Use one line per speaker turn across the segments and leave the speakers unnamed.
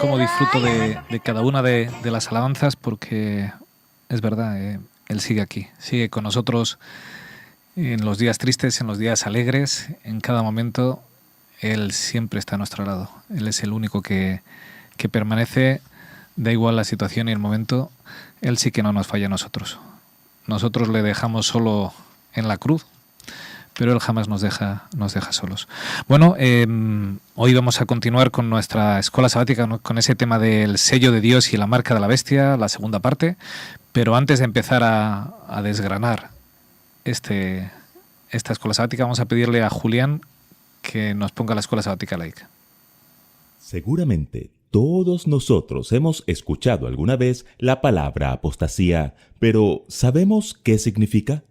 cómo disfruto de cada una de las alabanzas, porque es verdad, Él sigue aquí, sigue con nosotros en los días tristes, en los días alegres, en cada momento. Él siempre está a nuestro lado. Él es el único que permanece, da igual la situación y el momento. Él sí que no nos falla a nosotros. Nosotros le dejamos solo en la cruz, pero Él jamás nos deja solos. Bueno, hoy vamos a continuar con nuestra escuela sabática, ¿no?, con ese tema del sello de Dios y la marca de la bestia, la segunda parte. Pero antes de empezar a desgranar esta escuela sabática, vamos a pedirle a Julián que nos ponga la escuela sabática laica.
Seguramente todos nosotros hemos escuchado alguna vez la palabra apostasía, pero ¿sabemos qué significa?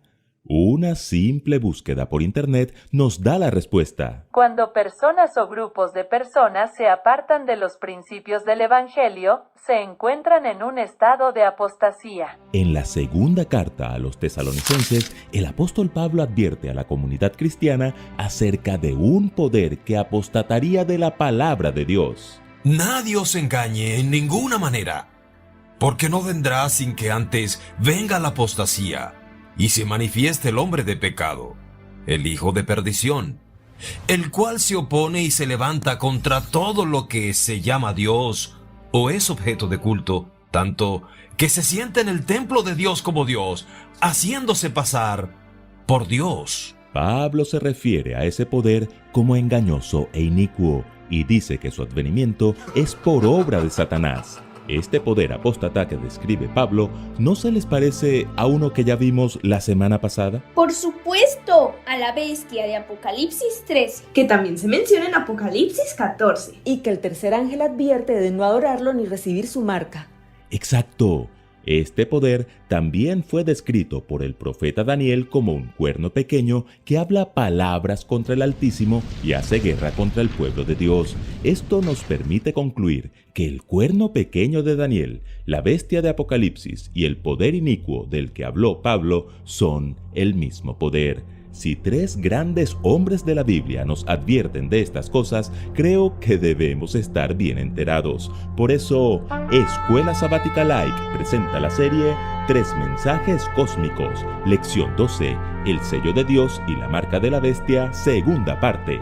Una simple búsqueda por Internet nos da la respuesta.
Cuando personas o grupos de personas se apartan de los principios del Evangelio, se encuentran en un estado de apostasía.
En la segunda carta a los tesalonicenses, el apóstol Pablo advierte a la comunidad cristiana acerca de un poder que apostataría de la palabra de Dios.
Nadie os engañe en ninguna manera, porque no vendrá sin que antes venga la apostasía y se manifieste el hombre de pecado, el hijo de perdición, el cual se opone y se levanta contra todo lo que se llama Dios o es objeto de culto, tanto que se sienta en el templo de Dios como Dios, haciéndose pasar por Dios.
Pablo se refiere a ese poder como engañoso e inicuo y dice que su advenimiento es por obra de Satanás. Este poder apóstata que describe Pablo, ¿no se les parece a uno que ya vimos la semana pasada?
Por supuesto, a la bestia de Apocalipsis 13,
que también se menciona en Apocalipsis 14.
Y que el tercer ángel advierte de no adorarlo ni recibir su marca.
Exacto. Este poder también fue descrito por el profeta Daniel como un cuerno pequeño que habla palabras contra el Altísimo y hace guerra contra el pueblo de Dios. Esto nos permite concluir que el cuerno pequeño de Daniel, la bestia de Apocalipsis y el poder inicuo del que habló Pablo son el mismo poder. Si tres grandes hombres de la Biblia nos advierten de estas cosas, creo que debemos estar bien enterados. Por eso, Escuela Sabática Like presenta la serie Tres Mensajes Cósmicos, Lección 12, El Sello de Dios y la Marca de la Bestia, segunda parte.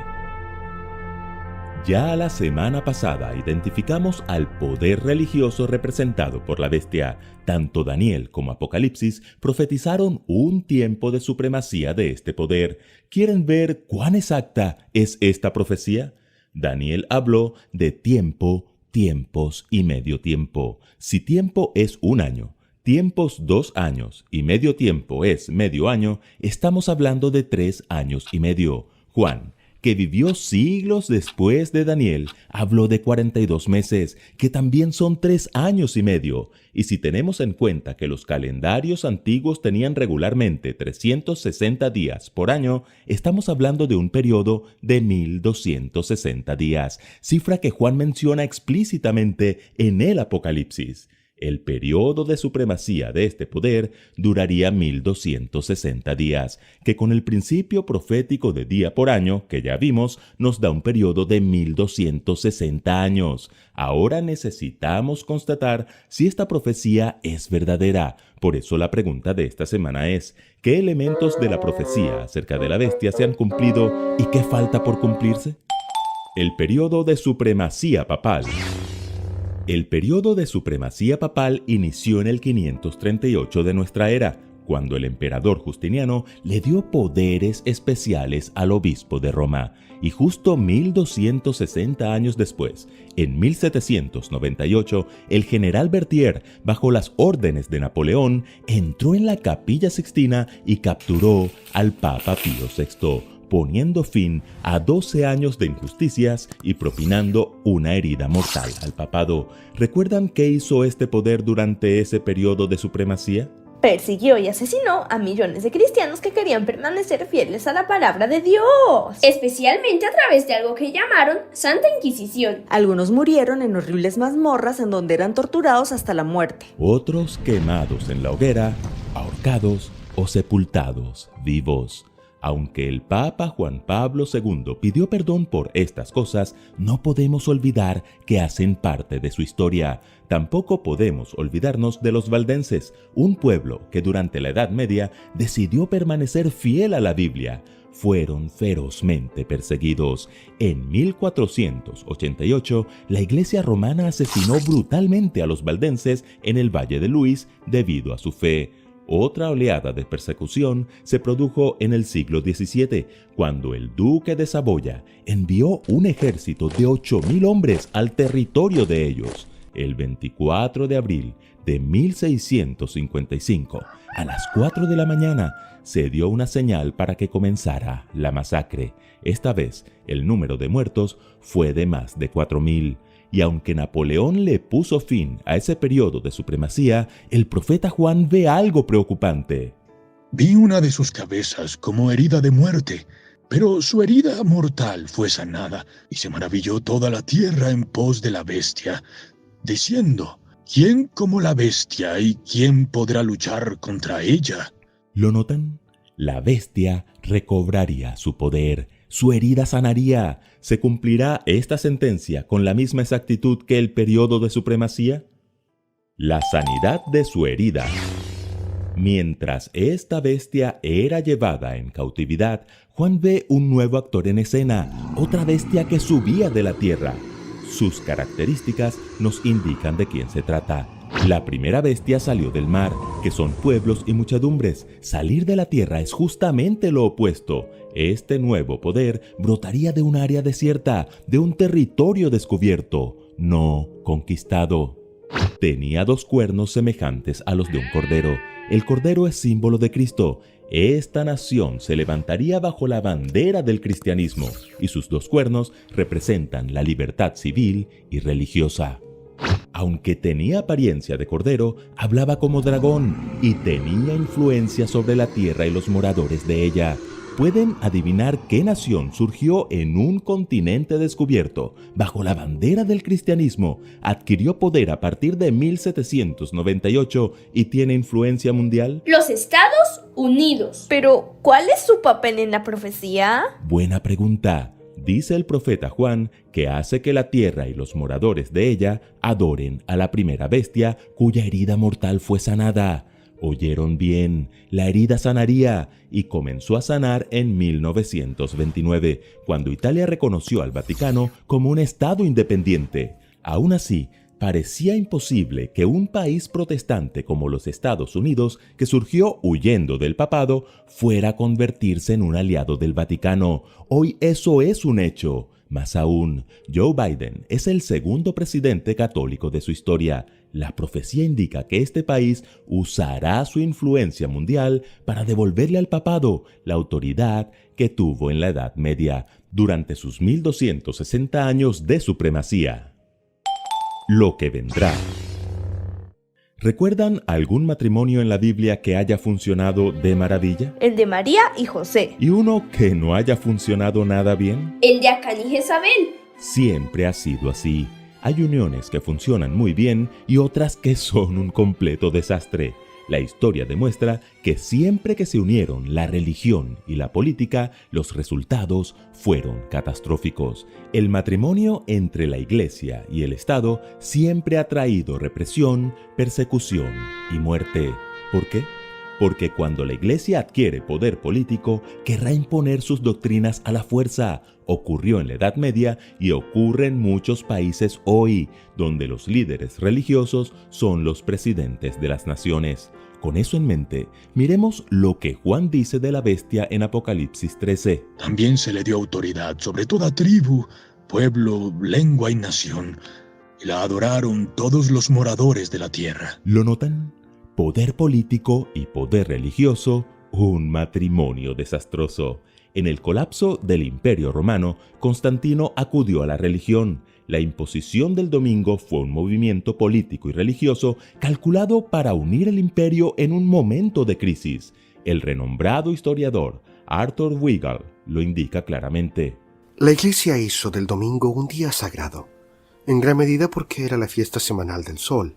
Ya la semana pasada identificamos al poder religioso representado por la bestia. Tanto Daniel como Apocalipsis profetizaron un tiempo de supremacía de este poder. ¿Quieren ver cuán exacta es esta profecía? Daniel habló de tiempo, tiempos y medio tiempo. Si tiempo es un año, tiempos 2 años y medio tiempo es medio año, estamos hablando de 3 años y medio. Juan, que vivió siglos después de Daniel, habló de 42 meses, que también son 3 años y medio. Y si tenemos en cuenta que los calendarios antiguos tenían regularmente 360 días por año, estamos hablando de un periodo de 1260 días, cifra que Juan menciona explícitamente en el Apocalipsis. El periodo de supremacía de este poder duraría 1260 días, que con el principio profético de día por año, que ya vimos, nos da un periodo de 1260 años. Ahora necesitamos constatar si esta profecía es verdadera. Por eso la pregunta de esta semana es, ¿qué elementos de la profecía acerca de la bestia se han cumplido y qué falta por cumplirse? El periodo de supremacía papal. El periodo de supremacía papal inició en el 538 de nuestra era, cuando el emperador Justiniano le dio poderes especiales al obispo de Roma. Y justo 1260 años después, en 1798, el general Berthier, bajo las órdenes de Napoleón, entró en la Capilla Sixtina y capturó al Papa Pío VI, poniendo fin a 12 años de injusticias y propinando una herida mortal al papado. ¿Recuerdan qué hizo este poder durante ese periodo de supremacía?
Persiguió y asesinó a millones de cristianos que querían permanecer fieles a la palabra de Dios,
especialmente a través de algo que llamaron Santa Inquisición.
Algunos murieron en horribles mazmorras en donde eran torturados hasta la muerte.
Otros quemados en la hoguera, ahorcados o sepultados vivos. Aunque el Papa Juan Pablo II pidió perdón por estas cosas, no podemos olvidar que hacen parte de su historia. Tampoco podemos olvidarnos de los valdenses, un pueblo que durante la Edad Media decidió permanecer fiel a la Biblia. Fueron ferozmente perseguidos. En 1488, la Iglesia romana asesinó brutalmente a los valdenses en el Valle de Luis debido a su fe. Otra oleada de persecución se produjo en el siglo XVII, cuando el duque de Saboya envió un ejército de 8.000 hombres al territorio de ellos. El 24 de abril de 1655, a las 4 de la mañana, se dio una señal para que comenzara la masacre. Esta vez, el número de muertos fue de más de 4.000. Y aunque Napoleón le puso fin a ese periodo de supremacía, el profeta Juan ve algo preocupante.
Vi una de sus cabezas como herida de muerte, pero su herida mortal fue sanada, y se maravilló toda la tierra en pos de la bestia, diciendo: ¿quién como la bestia y quién podrá luchar contra ella?
¿Lo notan? La bestia recobraría su poder, su herida sanaría. ¿Se cumplirá esta sentencia con la misma exactitud que el periodo de supremacía? La sanidad de su herida. Mientras esta bestia era llevada en cautividad, Juan ve un nuevo actor en escena, otra bestia que subía de la tierra. Sus características nos indican de quién se trata. La primera bestia salió del mar, que son pueblos y muchedumbres. Salir de la tierra es justamente lo opuesto. Este nuevo poder brotaría de un área desierta, de un territorio descubierto, no conquistado. Tenía 2 cuernos semejantes a los de un cordero. El cordero es símbolo de Cristo. Esta nación se levantaría bajo la bandera del cristianismo, y sus 2 cuernos representan la libertad civil y religiosa. Aunque tenía apariencia de cordero, hablaba como dragón y tenía influencia sobre la tierra y los moradores de ella. ¿Pueden adivinar qué nación surgió en un continente descubierto bajo la bandera del cristianismo, adquirió poder a partir de 1798 y tiene influencia mundial?
Los Estados Unidos.
Pero, ¿cuál es su papel en la profecía?
Buena pregunta. Dice el profeta Juan que hace que la tierra y los moradores de ella adoren a la primera bestia cuya herida mortal fue sanada. Oyeron bien, la herida sanaría, y comenzó a sanar en 1929, cuando Italia reconoció al Vaticano como un estado independiente. Aún así, parecía imposible que un país protestante como los Estados Unidos, que surgió huyendo del papado, fuera a convertirse en un aliado del Vaticano. Hoy eso es un hecho. Más aún, Joe Biden es el segundo presidente católico de su historia. La profecía indica que este país usará su influencia mundial para devolverle al papado la autoridad que tuvo en la Edad Media durante sus 1260 años de supremacía. Lo que vendrá. ¿Recuerdan algún matrimonio en la Biblia que haya funcionado de maravilla?
El de María y José.
¿Y uno que no haya funcionado nada bien?
El de Acán y Jezabel.
Siempre ha sido así. Hay uniones que funcionan muy bien y otras que son un completo desastre. La historia demuestra que siempre que se unieron la religión y la política, los resultados fueron catastróficos. El matrimonio entre la Iglesia y el Estado siempre ha traído represión, persecución y muerte. ¿Por qué? Porque cuando la Iglesia adquiere poder político, querrá imponer sus doctrinas a la fuerza. Ocurrió en la Edad Media y ocurre en muchos países hoy, donde los líderes religiosos son los presidentes de las naciones. Con eso en mente, miremos lo que Juan dice de la bestia en Apocalipsis 13.
También se le dio autoridad sobre toda tribu, pueblo, lengua y nación, y la adoraron todos los moradores de la tierra.
¿Lo notan? Poder político y poder religioso, un matrimonio desastroso. En el colapso del Imperio Romano, Constantino acudió a la religión. La imposición del domingo fue un movimiento político y religioso calculado para unir el imperio en un momento de crisis. El renombrado historiador Arthur Weigall lo indica claramente.
La Iglesia hizo del domingo un día sagrado, en gran medida porque era la fiesta semanal del sol,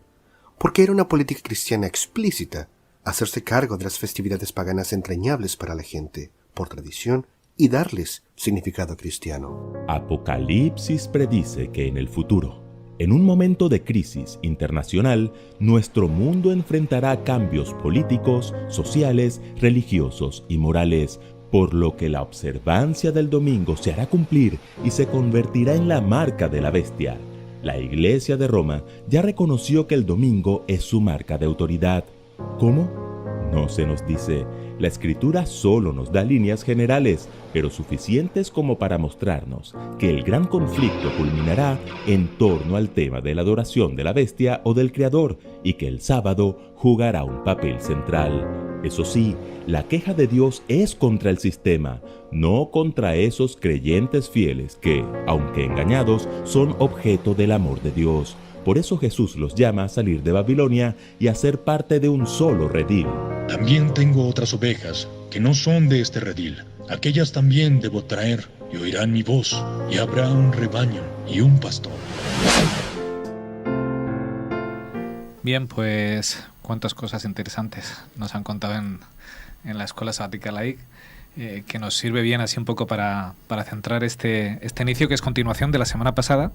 porque era una política cristiana explícita, hacerse cargo de las festividades paganas entrañables para la gente, por tradición y darles significado cristiano.
Apocalipsis predice que en el futuro, en un momento de crisis internacional, nuestro mundo enfrentará cambios políticos, sociales, religiosos y morales, por lo que la observancia del domingo se hará cumplir y se convertirá en la marca de la bestia. La Iglesia de Roma ya reconoció que el domingo es su marca de autoridad. ¿Cómo? No se nos dice. La Escritura solo nos da líneas generales, pero suficientes como para mostrarnos que el gran conflicto culminará en torno al tema de la adoración de la bestia o del Creador, y que el sábado jugará un papel central. Eso sí, la queja de Dios es contra el sistema, no contra esos creyentes fieles que, aunque engañados, son objeto del amor de Dios. Por eso Jesús los llama a salir de Babilonia y a ser parte de un solo redil.
También tengo otras ovejas que no son de este redil. Aquellas también debo traer, y oirán mi voz, y habrá un rebaño y un pastor.
Bien, pues cuántas cosas interesantes nos han contado en la Escuela Sabática Laïc, que nos sirve bien así un poco para centrar este inicio, que es continuación de la semana pasada,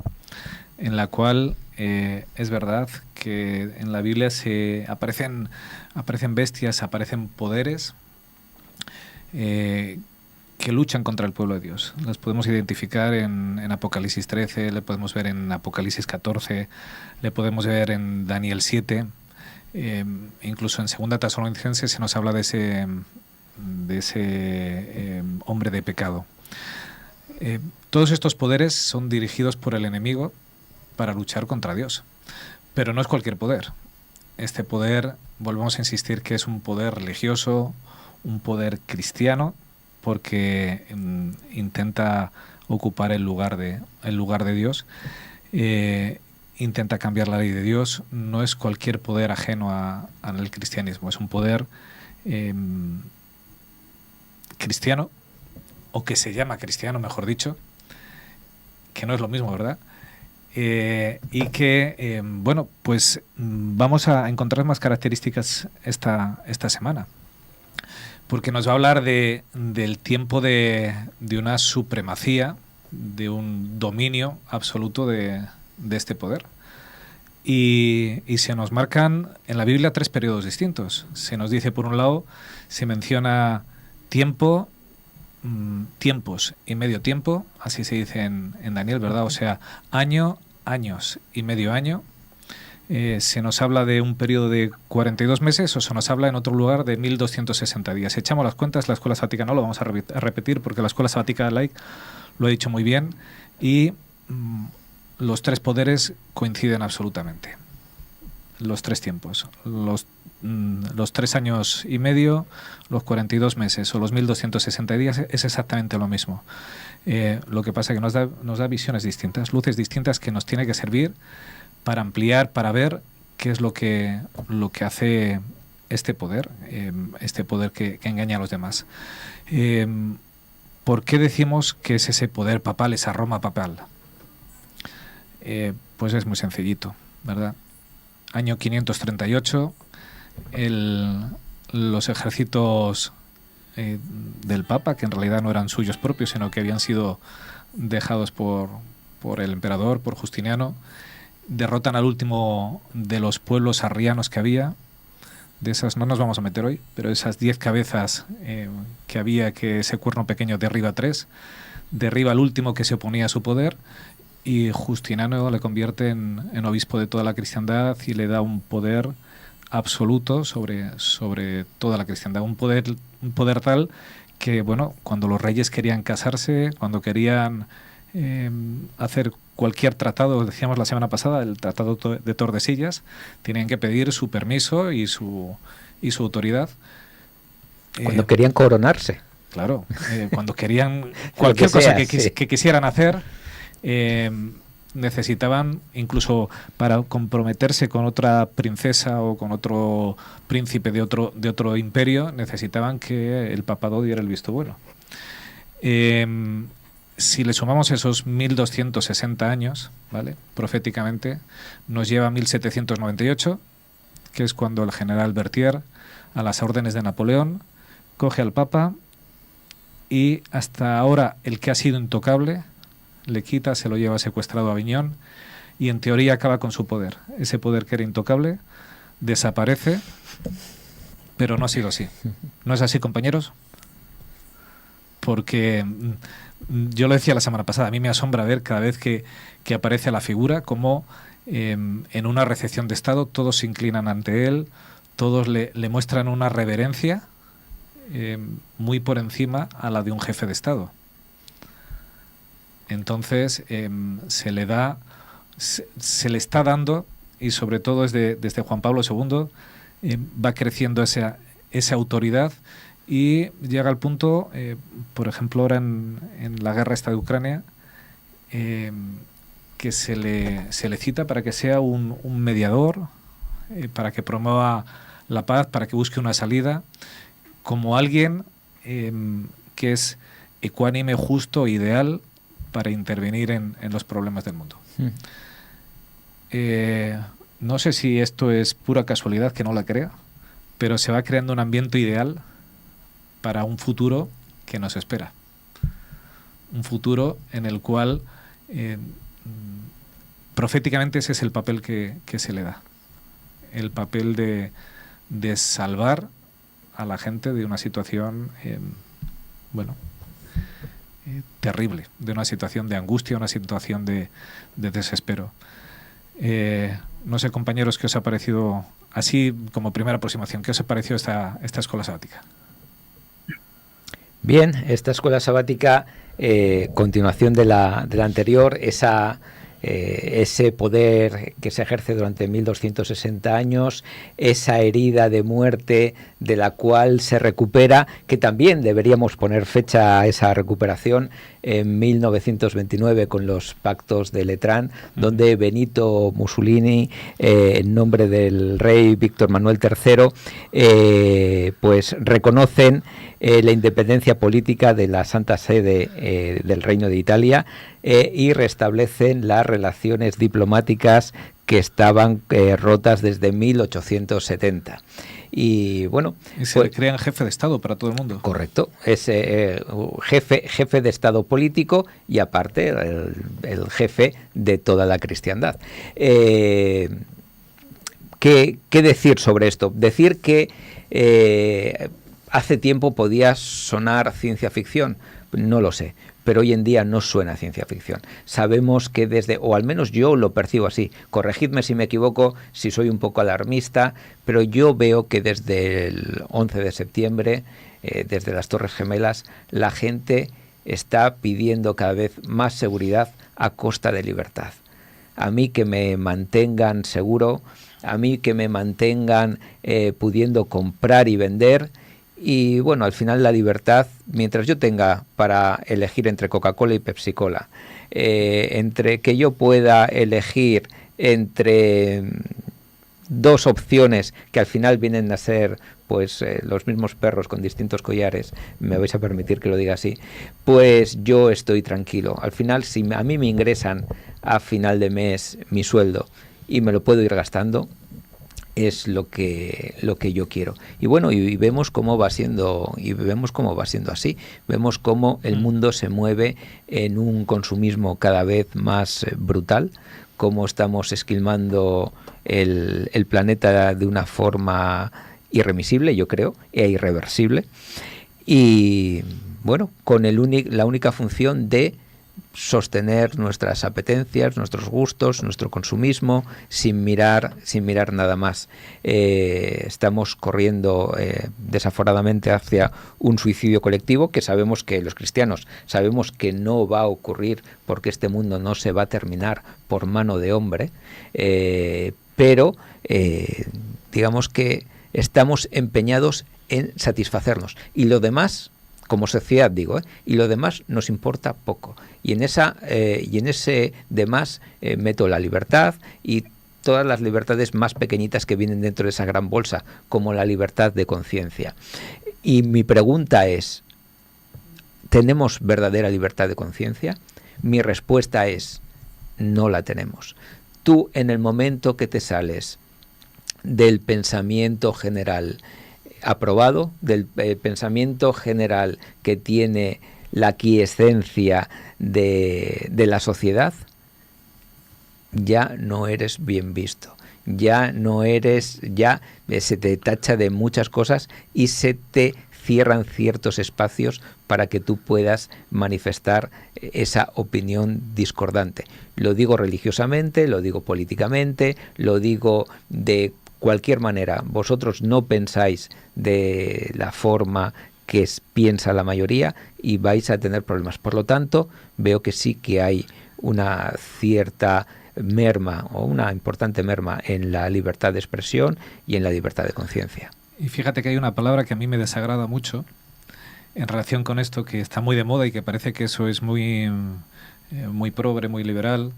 en la cual es verdad que en la Biblia aparecen bestias, aparecen poderes que luchan contra el pueblo de Dios. Las podemos identificar en Apocalipsis 13, le podemos ver en Apocalipsis 14, le podemos ver en Daniel 7, incluso en 2 Tesalonicenses se nos habla de ese hombre de pecado. Todos estos poderes son dirigidos por el enemigo para luchar contra Dios, pero no es cualquier poder. Este poder, volvemos a insistir, que es un poder religioso, un poder cristiano, porque intenta ocupar el lugar de Dios, intenta cambiar la ley de Dios. No es cualquier poder ajeno al cristianismo, es un poder cristiano, o que se llama cristiano, mejor dicho, que no es lo mismo, ¿verdad? Y que, bueno, pues vamos a encontrar más características esta semana, porque nos va a hablar del tiempo de una supremacía, de un dominio absoluto de este poder. Y se nos marcan en la Biblia 3 periodos distintos. Se nos dice, por un lado, se menciona tiempo, tiempos y medio tiempo, así se dice en Daniel, ¿verdad? O sea, año, años y medio año. Se nos habla de un periodo de 42 meses, o se nos habla en otro lugar de 1260 días. Echamos las cuentas, la Escuela Sabática no lo vamos a repetir, porque la Escuela Sabática Laïc lo ha dicho muy bien, y los 3 poderes coinciden absolutamente. Los 3 tiempos, los 3 años y medio, los 42 meses o los 1260 días es exactamente lo mismo. Lo que pasa es que nos da visiones distintas, luces distintas, que nos tiene que servir para ampliar, para ver qué es lo que hace este poder que engaña a los demás. ¿Por qué decimos que es ese poder papal, esa Roma papal? Pues es muy sencillito, ¿verdad? Año 538, los ejércitos del Papa, que en realidad no eran suyos propios, sino que habían sido dejados por el emperador, por Justiniano, derrotan al último de los pueblos arrianos que había. De esas no nos vamos a meter hoy, pero esas 10 cabezas que había, que ese cuerno pequeño derriba 3, derriba al último que se oponía a su poder, y Justiniano le convierte en obispo de toda la cristiandad y le da un poder absoluto sobre toda la cristiandad. Un poder tal que, bueno, cuando los reyes querían casarse, cuando querían hacer cualquier tratado, decíamos la semana pasada, el tratado de Tordesillas, tenían que pedir su permiso y su autoridad.
Cuando querían coronarse.
Claro, cuando querían cualquier cosa que quisieran hacer, necesitaban, incluso para comprometerse con otra princesa o con otro príncipe de otro imperio, necesitaban que el papado diera el visto bueno. Si le sumamos esos 1260 años, ¿vale?, proféticamente, nos lleva a 1798, que es cuando el general Berthier, a las órdenes de Napoleón, coge al Papa y hasta ahora el que ha sido intocable le quita, se lo lleva secuestrado a Aviñón y en teoría acaba con su poder. Ese poder que era intocable desaparece, pero no ha sido así. ¿No es así, compañeros? Porque yo lo decía la semana pasada, a mí me asombra ver cada vez que aparece la figura como en una recepción de Estado todos se inclinan ante él, todos le muestran una reverencia muy por encima a la de un jefe de Estado. Entonces se le está dando, y sobre todo desde Juan Pablo II, va creciendo esa autoridad y llega al punto, por ejemplo, ahora en la guerra esta de Ucrania, que se le cita para que sea un mediador, para que promueva la paz, para que busque una salida, como alguien que es ecuánime, justo, ideal para intervenir en los problemas del mundo. No sé si esto es pura casualidad, que no la crea, pero se va creando un ambiente ideal para un futuro que nos espera. Un futuro en el cual proféticamente ese es el papel que se le da. El papel de salvar a la gente de una situación terrible, de una situación de angustia, una situación de desespero. No sé, compañeros, ¿qué os ha parecido, así como primera aproximación, qué os ha parecido esta escuela sabática?
Bien, esta escuela sabática, continuación de la anterior, ese poder que se ejerce durante 1260 años, esa herida de muerte de la cual se recupera, que también deberíamos poner fecha a esa recuperación, en 1929 con los pactos de Letrán, donde Benito Mussolini, en nombre del rey Víctor Manuel III, pues reconocen la independencia política de la Santa Sede del Reino de Italia y restablecen las relaciones diplomáticas que estaban rotas desde 1870. Y bueno,
y se le crean jefe de Estado para todo el mundo.
Correcto, es jefe de Estado político y aparte el jefe de toda la cristiandad. ¿Qué decir sobre esto? Decir que hace tiempo podía sonar ciencia ficción, no lo sé, pero hoy en día no suena ciencia ficción. Sabemos que o al menos yo lo percibo así, corregidme si me equivoco, si soy un poco alarmista, pero yo veo que desde el 11 de septiembre, desde las Torres Gemelas, la gente está pidiendo cada vez más seguridad a costa de libertad. A mí que me mantengan seguro, a mí que me mantengan pudiendo comprar y vender. Y bueno, al final la libertad, mientras yo tenga para elegir entre Coca-Cola y Pepsi-Cola, entre que yo pueda elegir entre dos opciones que al final vienen a ser pues los mismos perros con distintos collares, me vais a permitir que lo diga así, pues yo estoy tranquilo. Al final, si a mí me ingresan a final de mes mi sueldo y me lo puedo ir gastando, es lo que yo quiero. Y bueno, y vemos cómo va siendo así. Vemos cómo el mundo se mueve en un consumismo cada vez más brutal, cómo estamos esquilmando el planeta de una forma irremisible, yo creo, e irreversible. Y bueno, con la única función de sostener nuestras apetencias, nuestros gustos, nuestro consumismo, sin mirar nada más. Estamos corriendo desaforadamente hacia un suicidio colectivo que sabemos que los cristianos sabemos que no va a ocurrir porque este mundo no se va a terminar por mano de hombre, pero digamos que estamos empeñados en satisfacernos y lo demás, como sociedad digo, y lo demás nos importa poco. Y en ese demás meto la libertad y todas las libertades más pequeñitas que vienen dentro de esa gran bolsa, como la libertad de conciencia. Y mi pregunta es, ¿tenemos verdadera libertad de conciencia? Mi respuesta es, no la tenemos. Tú, en el momento que te sales del pensamiento general, aprobado, del pensamiento general que tiene la quiescencia de la sociedad, ya no eres bien visto. Ya no eres, ya se te tacha de muchas cosas y se te cierran ciertos espacios para que tú puedas manifestar esa opinión discordante. Lo digo religiosamente, lo digo políticamente, lo digo de cualquier manera. Vosotros no pensáis de la forma que piensa la mayoría y vais a tener problemas. Por lo tanto, veo que sí que hay una cierta merma o una importante merma en la libertad de expresión y en la libertad de conciencia.
Y fíjate que hay una palabra que a mí me desagrada mucho en relación con esto, que está muy de moda y que parece que eso es muy progre, muy liberal,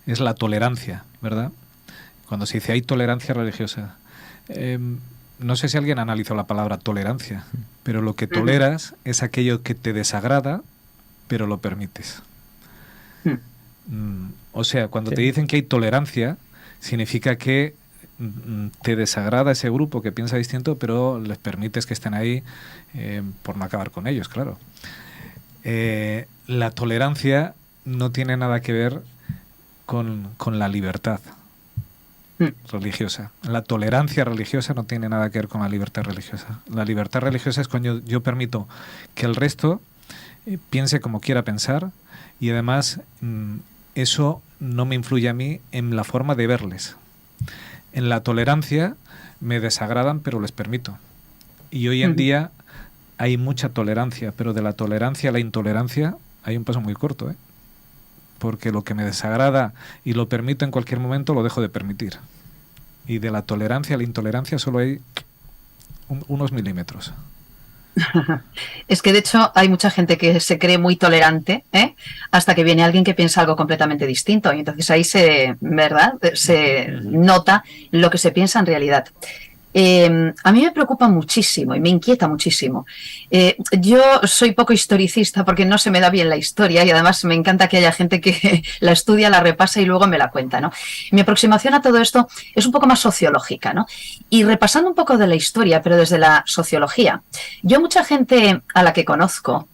es la tolerancia, ¿verdad? Cuando se dice hay tolerancia religiosa. No sé si alguien ha analizado la palabra tolerancia, pero lo que toleras es aquello que te desagrada, pero lo permites. O sea, cuando te dicen que hay tolerancia, significa que te desagrada ese grupo que piensa distinto, pero les permites que estén ahí por no acabar con ellos, claro. La tolerancia no tiene nada que ver con la libertad religiosa. La tolerancia religiosa no tiene nada que ver con la libertad religiosa. La libertad religiosa es cuando yo permito que el resto piense como quiera pensar y además eso no me influye a mí en la forma de verles. En la tolerancia me desagradan, pero les permito. Y hoy en día hay mucha tolerancia, pero de la tolerancia a la intolerancia hay un paso muy corto, porque lo que me desagrada y lo permito en cualquier momento, lo dejo de permitir. Y de la tolerancia a la intolerancia solo hay unos milímetros.
Es que de hecho hay mucha gente que se cree muy tolerante, hasta que viene alguien que piensa algo completamente distinto y entonces ahí se nota lo que se piensa en realidad. A mí me preocupa muchísimo y me inquieta muchísimo. Yo soy poco historicista porque no se me da bien la historia y además me encanta que haya gente que la estudia, la repasa y luego me la cuenta, ¿no? Mi aproximación a todo esto es un poco más sociológica, ¿no? Y repasando un poco de la historia, pero desde la sociología, yo mucha gente a la que conozco,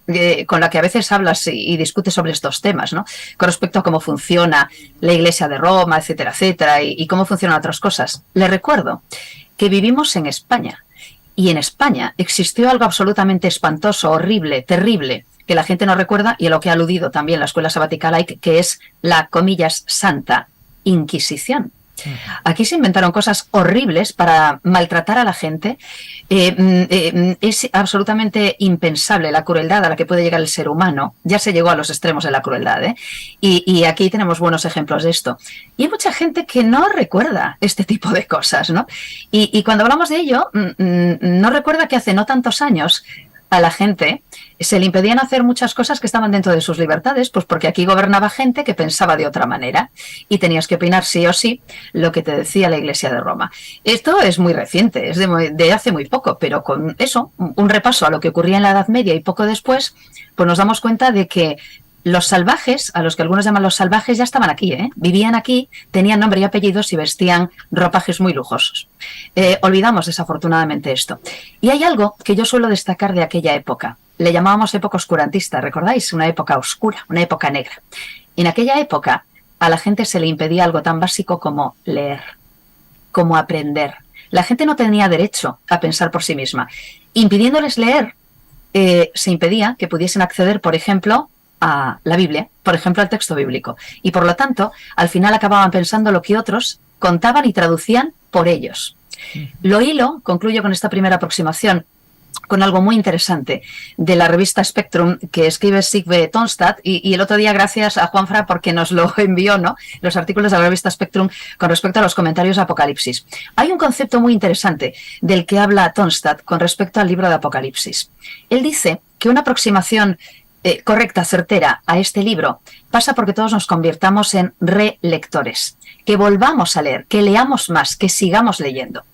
con la que a veces hablas y discutes sobre estos temas, ¿no? Con respecto a cómo funciona la Iglesia de Roma, etcétera, etcétera, y cómo funcionan otras cosas, le recuerdo que vivimos en España y en España existió algo absolutamente espantoso, horrible, terrible, que la gente no recuerda y a lo que ha aludido también la Escuela Sabática Laic, que es la, comillas, Santa Inquisición. Aquí se inventaron cosas horribles para maltratar a la gente. Es absolutamente impensable la crueldad a la que puede llegar el ser humano. Ya se llegó a los extremos de la crueldad, y aquí tenemos buenos ejemplos de esto. Y hay mucha gente que no recuerda este tipo de cosas, ¿no? Y cuando hablamos de ello, no recuerda que hace no tantos años a la gente se le impedían hacer muchas cosas que estaban dentro de sus libertades, pues porque aquí gobernaba gente que pensaba de otra manera y tenías que opinar sí o sí lo que te decía la Iglesia de Roma. Esto es muy reciente, es de hace muy poco, pero con eso, un repaso a lo que ocurría en la Edad Media y poco después, pues nos damos cuenta de que los salvajes, a los que algunos llaman los salvajes, ya estaban aquí, vivían aquí, tenían nombre y apellidos y vestían ropajes muy lujosos. Olvidamos desafortunadamente esto. Y hay algo que yo suelo destacar de aquella época. Le llamábamos época oscurantista, ¿recordáis? Una época oscura, una época negra. En aquella época a la gente se le impedía algo tan básico como leer, como aprender. La gente no tenía derecho a pensar por sí misma. Impidiéndoles leer, se impedía que pudiesen acceder, por ejemplo, a la Biblia, por ejemplo, al texto bíblico. Y por lo tanto, al final acababan pensando lo que otros contaban y traducían por ellos. Lo hilo, concluyo con esta primera aproximación, con algo muy interesante de la revista Spectrum que escribe Sigve Tonstad y el otro día gracias a Juanfra porque nos lo envió, ¿no? Los artículos de la revista Spectrum con respecto a los comentarios de Apocalipsis. Hay un concepto muy interesante del que habla Tonstad con respecto al libro de Apocalipsis. Él dice que una aproximación correcta, certera a este libro pasa porque todos nos convirtamos en relectores, que volvamos a leer, que leamos más, que sigamos leyendo.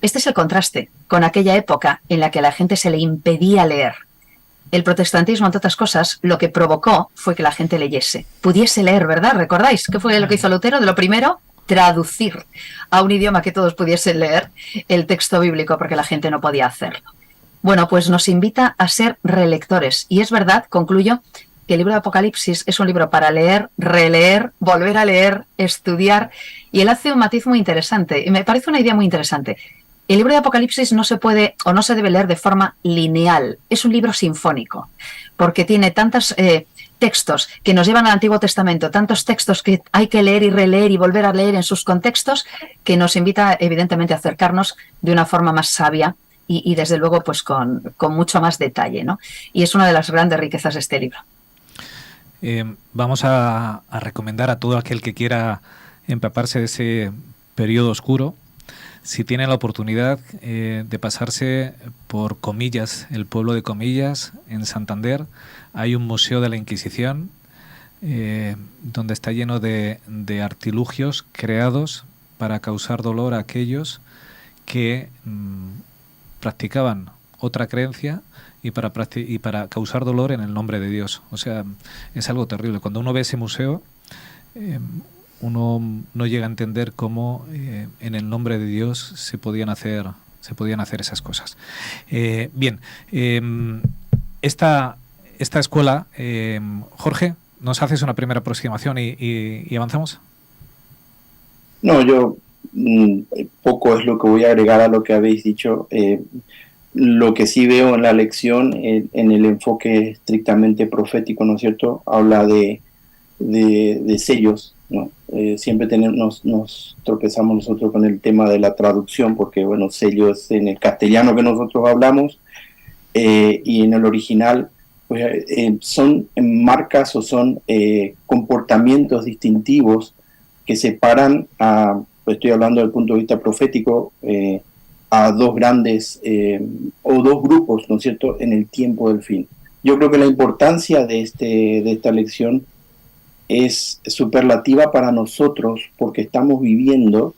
Este es el contraste con aquella época en la que a la gente se le impedía leer. El protestantismo, entre otras cosas, lo que provocó fue que la gente leyese, pudiese leer, ¿verdad? ¿Recordáis qué fue lo que hizo Lutero de lo primero? traducir a un idioma que todos pudiesen leer el texto bíblico, porque la gente no podía hacerlo. Bueno, pues nos invita a ser relectores. Y es verdad, concluyo, que el libro de Apocalipsis es un libro para leer, releer, volver a leer, estudiar, y él hace un matiz muy interesante, y me parece una idea muy interesante. El libro de Apocalipsis no se puede o no se debe leer de forma lineal, es un libro sinfónico, porque tiene tantos textos que nos llevan al Antiguo Testamento, tantos textos que hay que leer y releer y volver a leer en sus contextos, que nos invita evidentemente a acercarnos de una forma más sabia y desde luego pues con mucho más detalle, ¿no? Y es una de las grandes riquezas de este libro.
Vamos a recomendar a todo aquel que quiera empaparse de ese periodo oscuro, si tiene la oportunidad de pasarse por Comillas, el pueblo de Comillas, en Santander. Hay un museo de la Inquisición donde está lleno de artilugios creados para causar dolor a aquellos que practicaban otra creencia y para causar dolor en el nombre de Dios. O sea, es algo terrible. Cuando uno ve ese museo, uno no llega a entender cómo en el nombre de Dios se podían hacer esas cosas. Bien, esta escuela, Jorge, ¿nos haces una primera aproximación y avanzamos?
No, yo poco es lo que voy a agregar a lo que habéis dicho. Lo que sí veo en la lección, en el enfoque estrictamente profético, ¿no es cierto? Habla de sellos, ¿no? Siempre nos tropezamos nosotros con el tema de la traducción, porque, bueno, sellos en el castellano que nosotros hablamos y en el original, pues, son marcas o son comportamientos distintivos que separan pues estoy hablando del punto de vista profético, a dos grandes o dos grupos, ¿no es cierto?, en el tiempo del fin. Yo creo que la importancia de esta lección es superlativa para nosotros porque estamos viviendo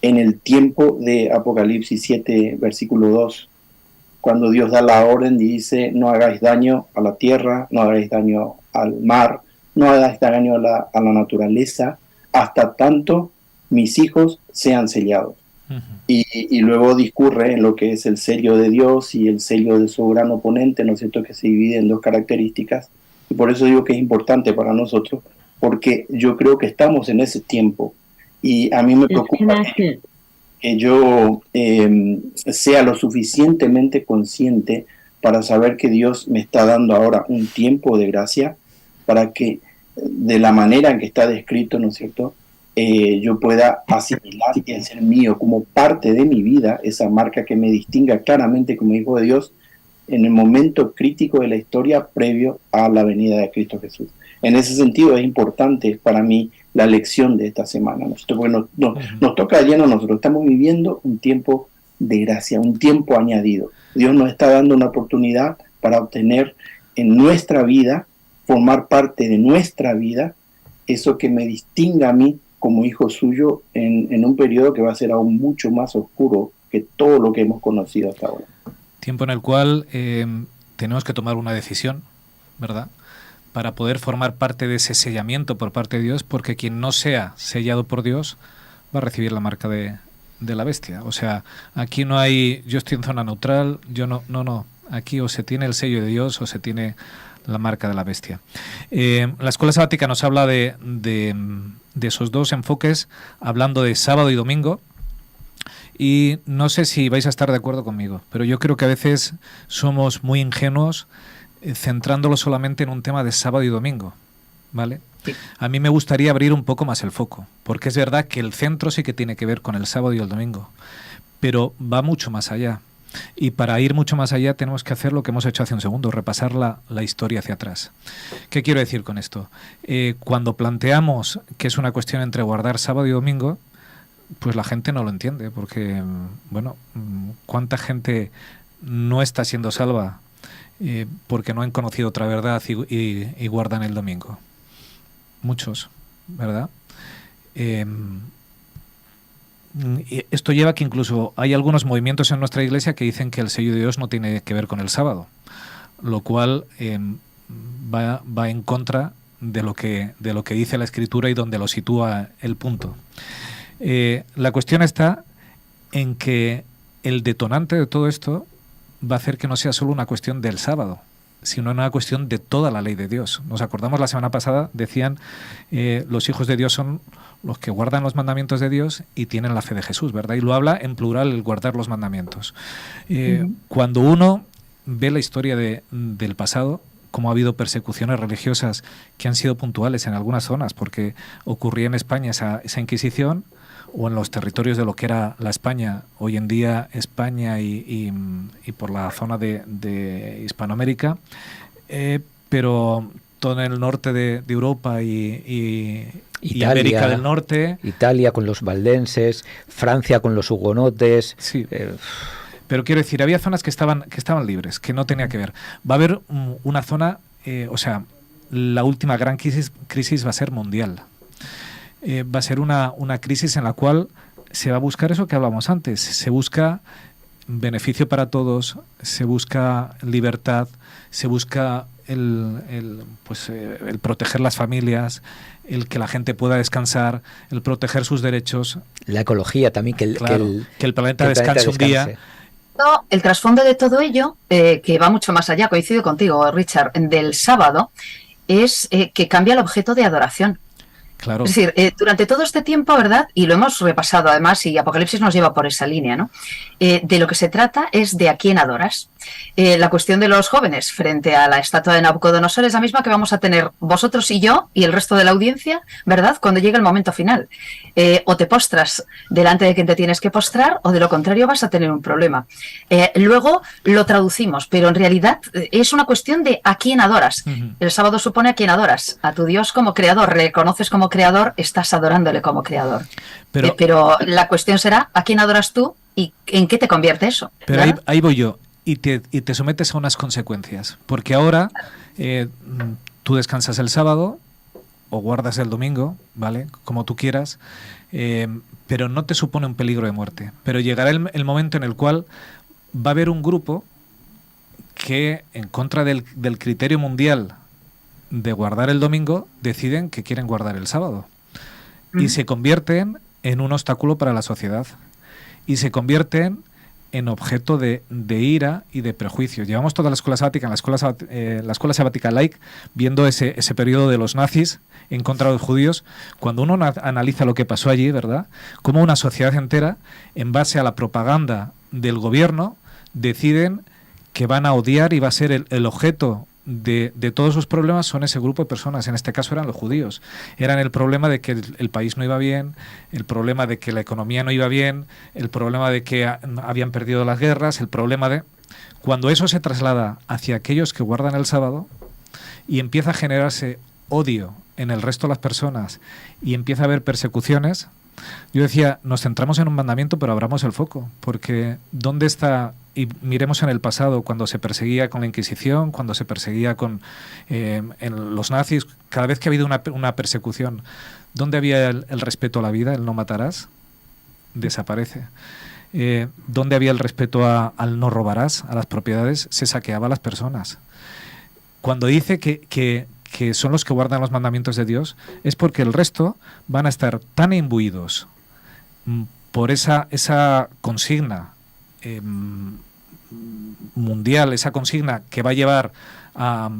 en el tiempo de Apocalipsis 7, versículo 2, cuando Dios da la orden y dice: no hagáis daño a la tierra, no hagáis daño al mar, no hagáis daño a la naturaleza, hasta tanto mis hijos sean sellados. Y luego discurre en lo que es el sello de Dios y el sello de su gran oponente, ¿no es cierto?, que se divide en dos características. Y por eso digo que es importante para nosotros, porque yo creo que estamos en ese tiempo. Y a mí me preocupa que yo sea lo suficientemente consciente para saber que Dios me está dando ahora un tiempo de gracia para que, de la manera en que está descrito, ¿no es cierto?, yo pueda asimilar y hacer mío como parte de mi vida esa marca que me distinga claramente como hijo de Dios en el momento crítico de la historia previo a la venida de Cristo Jesús. En ese sentido es importante para mí la lección de esta semana, ¿no? Porque nos toca de lleno. Nosotros estamos viviendo un tiempo de gracia, un tiempo añadido. Dios nos está dando una oportunidad para obtener en nuestra vida, formar parte de nuestra vida, eso que me distinga a mí como hijo suyo en un periodo que va a ser aún mucho más oscuro que todo lo que hemos conocido hasta ahora.
Tiempo en el cual tenemos que tomar una decisión, ¿verdad?, para poder formar parte de ese sellamiento por parte de Dios, porque quien no sea sellado por Dios va a recibir la marca de la bestia. O sea, aquí no hay, yo estoy en zona neutral, yo no. Aquí o se tiene el sello de Dios o se tiene la marca de la bestia. La escuela sabática nos habla de esos dos enfoques, hablando de sábado y domingo, y no sé si vais a estar de acuerdo conmigo, pero yo creo que a veces somos muy ingenuos centrándolo solamente en un tema de sábado y domingo, ¿vale? Sí. A mí me gustaría abrir un poco más el foco, porque es verdad que el centro sí que tiene que ver con el sábado y el domingo, pero va mucho más allá. Y para ir mucho más allá tenemos que hacer lo que hemos hecho hace un segundo, repasar la historia hacia atrás. ¿Qué quiero decir con esto? Cuando planteamos que es una cuestión entre guardar sábado y domingo, pues la gente no lo entiende, porque, bueno, ¿cuánta gente no está siendo salva porque no han conocido otra verdad y guardan el domingo? Muchos, ¿verdad? Esto lleva a que incluso hay algunos movimientos en nuestra iglesia que dicen que el sello de Dios no tiene que ver con el sábado, lo cual va en contra lo que dice la Escritura y donde lo sitúa el punto. La cuestión está en que el detonante de todo esto va a hacer que no sea solo una cuestión del sábado, sino una cuestión de toda la ley de Dios. Nos acordamos la semana pasada, decían, los hijos de Dios son los que guardan los mandamientos de Dios y tienen la fe de Jesús, ¿verdad? Y lo habla en plural, el guardar los mandamientos. Cuando uno ve la historia del pasado, como ha habido persecuciones religiosas que han sido puntuales en algunas zonas, porque ocurría en España esa Inquisición, o en los territorios de lo que era la España, hoy en día España y por la zona de Hispanoamérica, pero todo en el norte de Europa y
Italia,
América del Norte.
Italia con los valdenses, Francia con los hugonotes.
Sí. Pero quiero decir, había zonas que estaban libres, que no tenía que ver. Va a haber una zona, o sea, la última gran crisis va a ser mundial. Va a ser una crisis en la cual se va a buscar eso que hablamos antes. Se busca beneficio para todos, se busca libertad, se busca el proteger las familias, el que la gente pueda descansar, el proteger sus derechos.
La ecología también, que
el planeta descanse un día.
No, el trasfondo de todo ello, que va mucho más allá, coincido contigo, Richard, del sábado, es que cambia el objeto de adoración.
Claro.
Es decir, durante todo este tiempo, ¿verdad? Y lo hemos repasado además, y Apocalipsis nos lleva por esa línea, ¿no? De lo que se trata es de a quién adoras. La cuestión de los jóvenes frente a la estatua de Nabucodonosor es la misma que vamos a tener vosotros y yo y el resto de la audiencia, ¿verdad? Cuando llegue el momento final. O te postras delante de quien te tienes que postrar, o de lo contrario vas a tener un problema. Luego lo traducimos, pero en realidad es una cuestión de a quién adoras. El sábado supone a quién adoras. A tu Dios como creador, reconoces como creador, estás adorándole como creador. Pero la cuestión será a quién adoras tú y en qué te convierte eso.
Pero ahí voy yo. Y te sometes a unas consecuencias. Porque ahora tú descansas el sábado o guardas el domingo, ¿vale? Como tú quieras, pero no te supone un peligro de muerte. Pero llegará el momento en el cual va a haber un grupo que, en contra del criterio mundial de guardar el domingo, deciden que quieren guardar el sábado. Y se convierten en un obstáculo para la sociedad. Y se convierten en objeto de ira y de prejuicio. Llevamos toda la escuela sabática, la escuela sabática laic, viendo ese periodo de los nazis en contra de los judíos. Cuando uno analiza lo que pasó allí, ¿verdad? Cómo una sociedad entera, en base a la propaganda del gobierno, deciden que van a odiar y va a ser el objeto de todos sus problemas son ese grupo de personas. En este caso eran los judíos. Eran el problema de que el país no iba bien, el problema de que la economía no iba bien, el problema de que habían perdido las guerras, el problema de... Cuando eso se traslada hacia aquellos que guardan el sábado y empieza a generarse odio en el resto de las personas y empieza a haber persecuciones, yo decía, nos centramos en un mandamiento, pero abramos el foco, porque ¿dónde está? Y miremos en el pasado, cuando se perseguía con la Inquisición, cuando se perseguía en los nazis, cada vez que ha habido una persecución, ¿dónde había el respeto a la vida, el no matarás? Desaparece. ¿Dónde había el respeto al no robarás, a las propiedades? Se saqueaba a las personas. Cuando dice que son los que guardan los mandamientos de Dios, es porque el resto van a estar tan imbuidos por esa consigna mundial, esa consigna que va a llevar a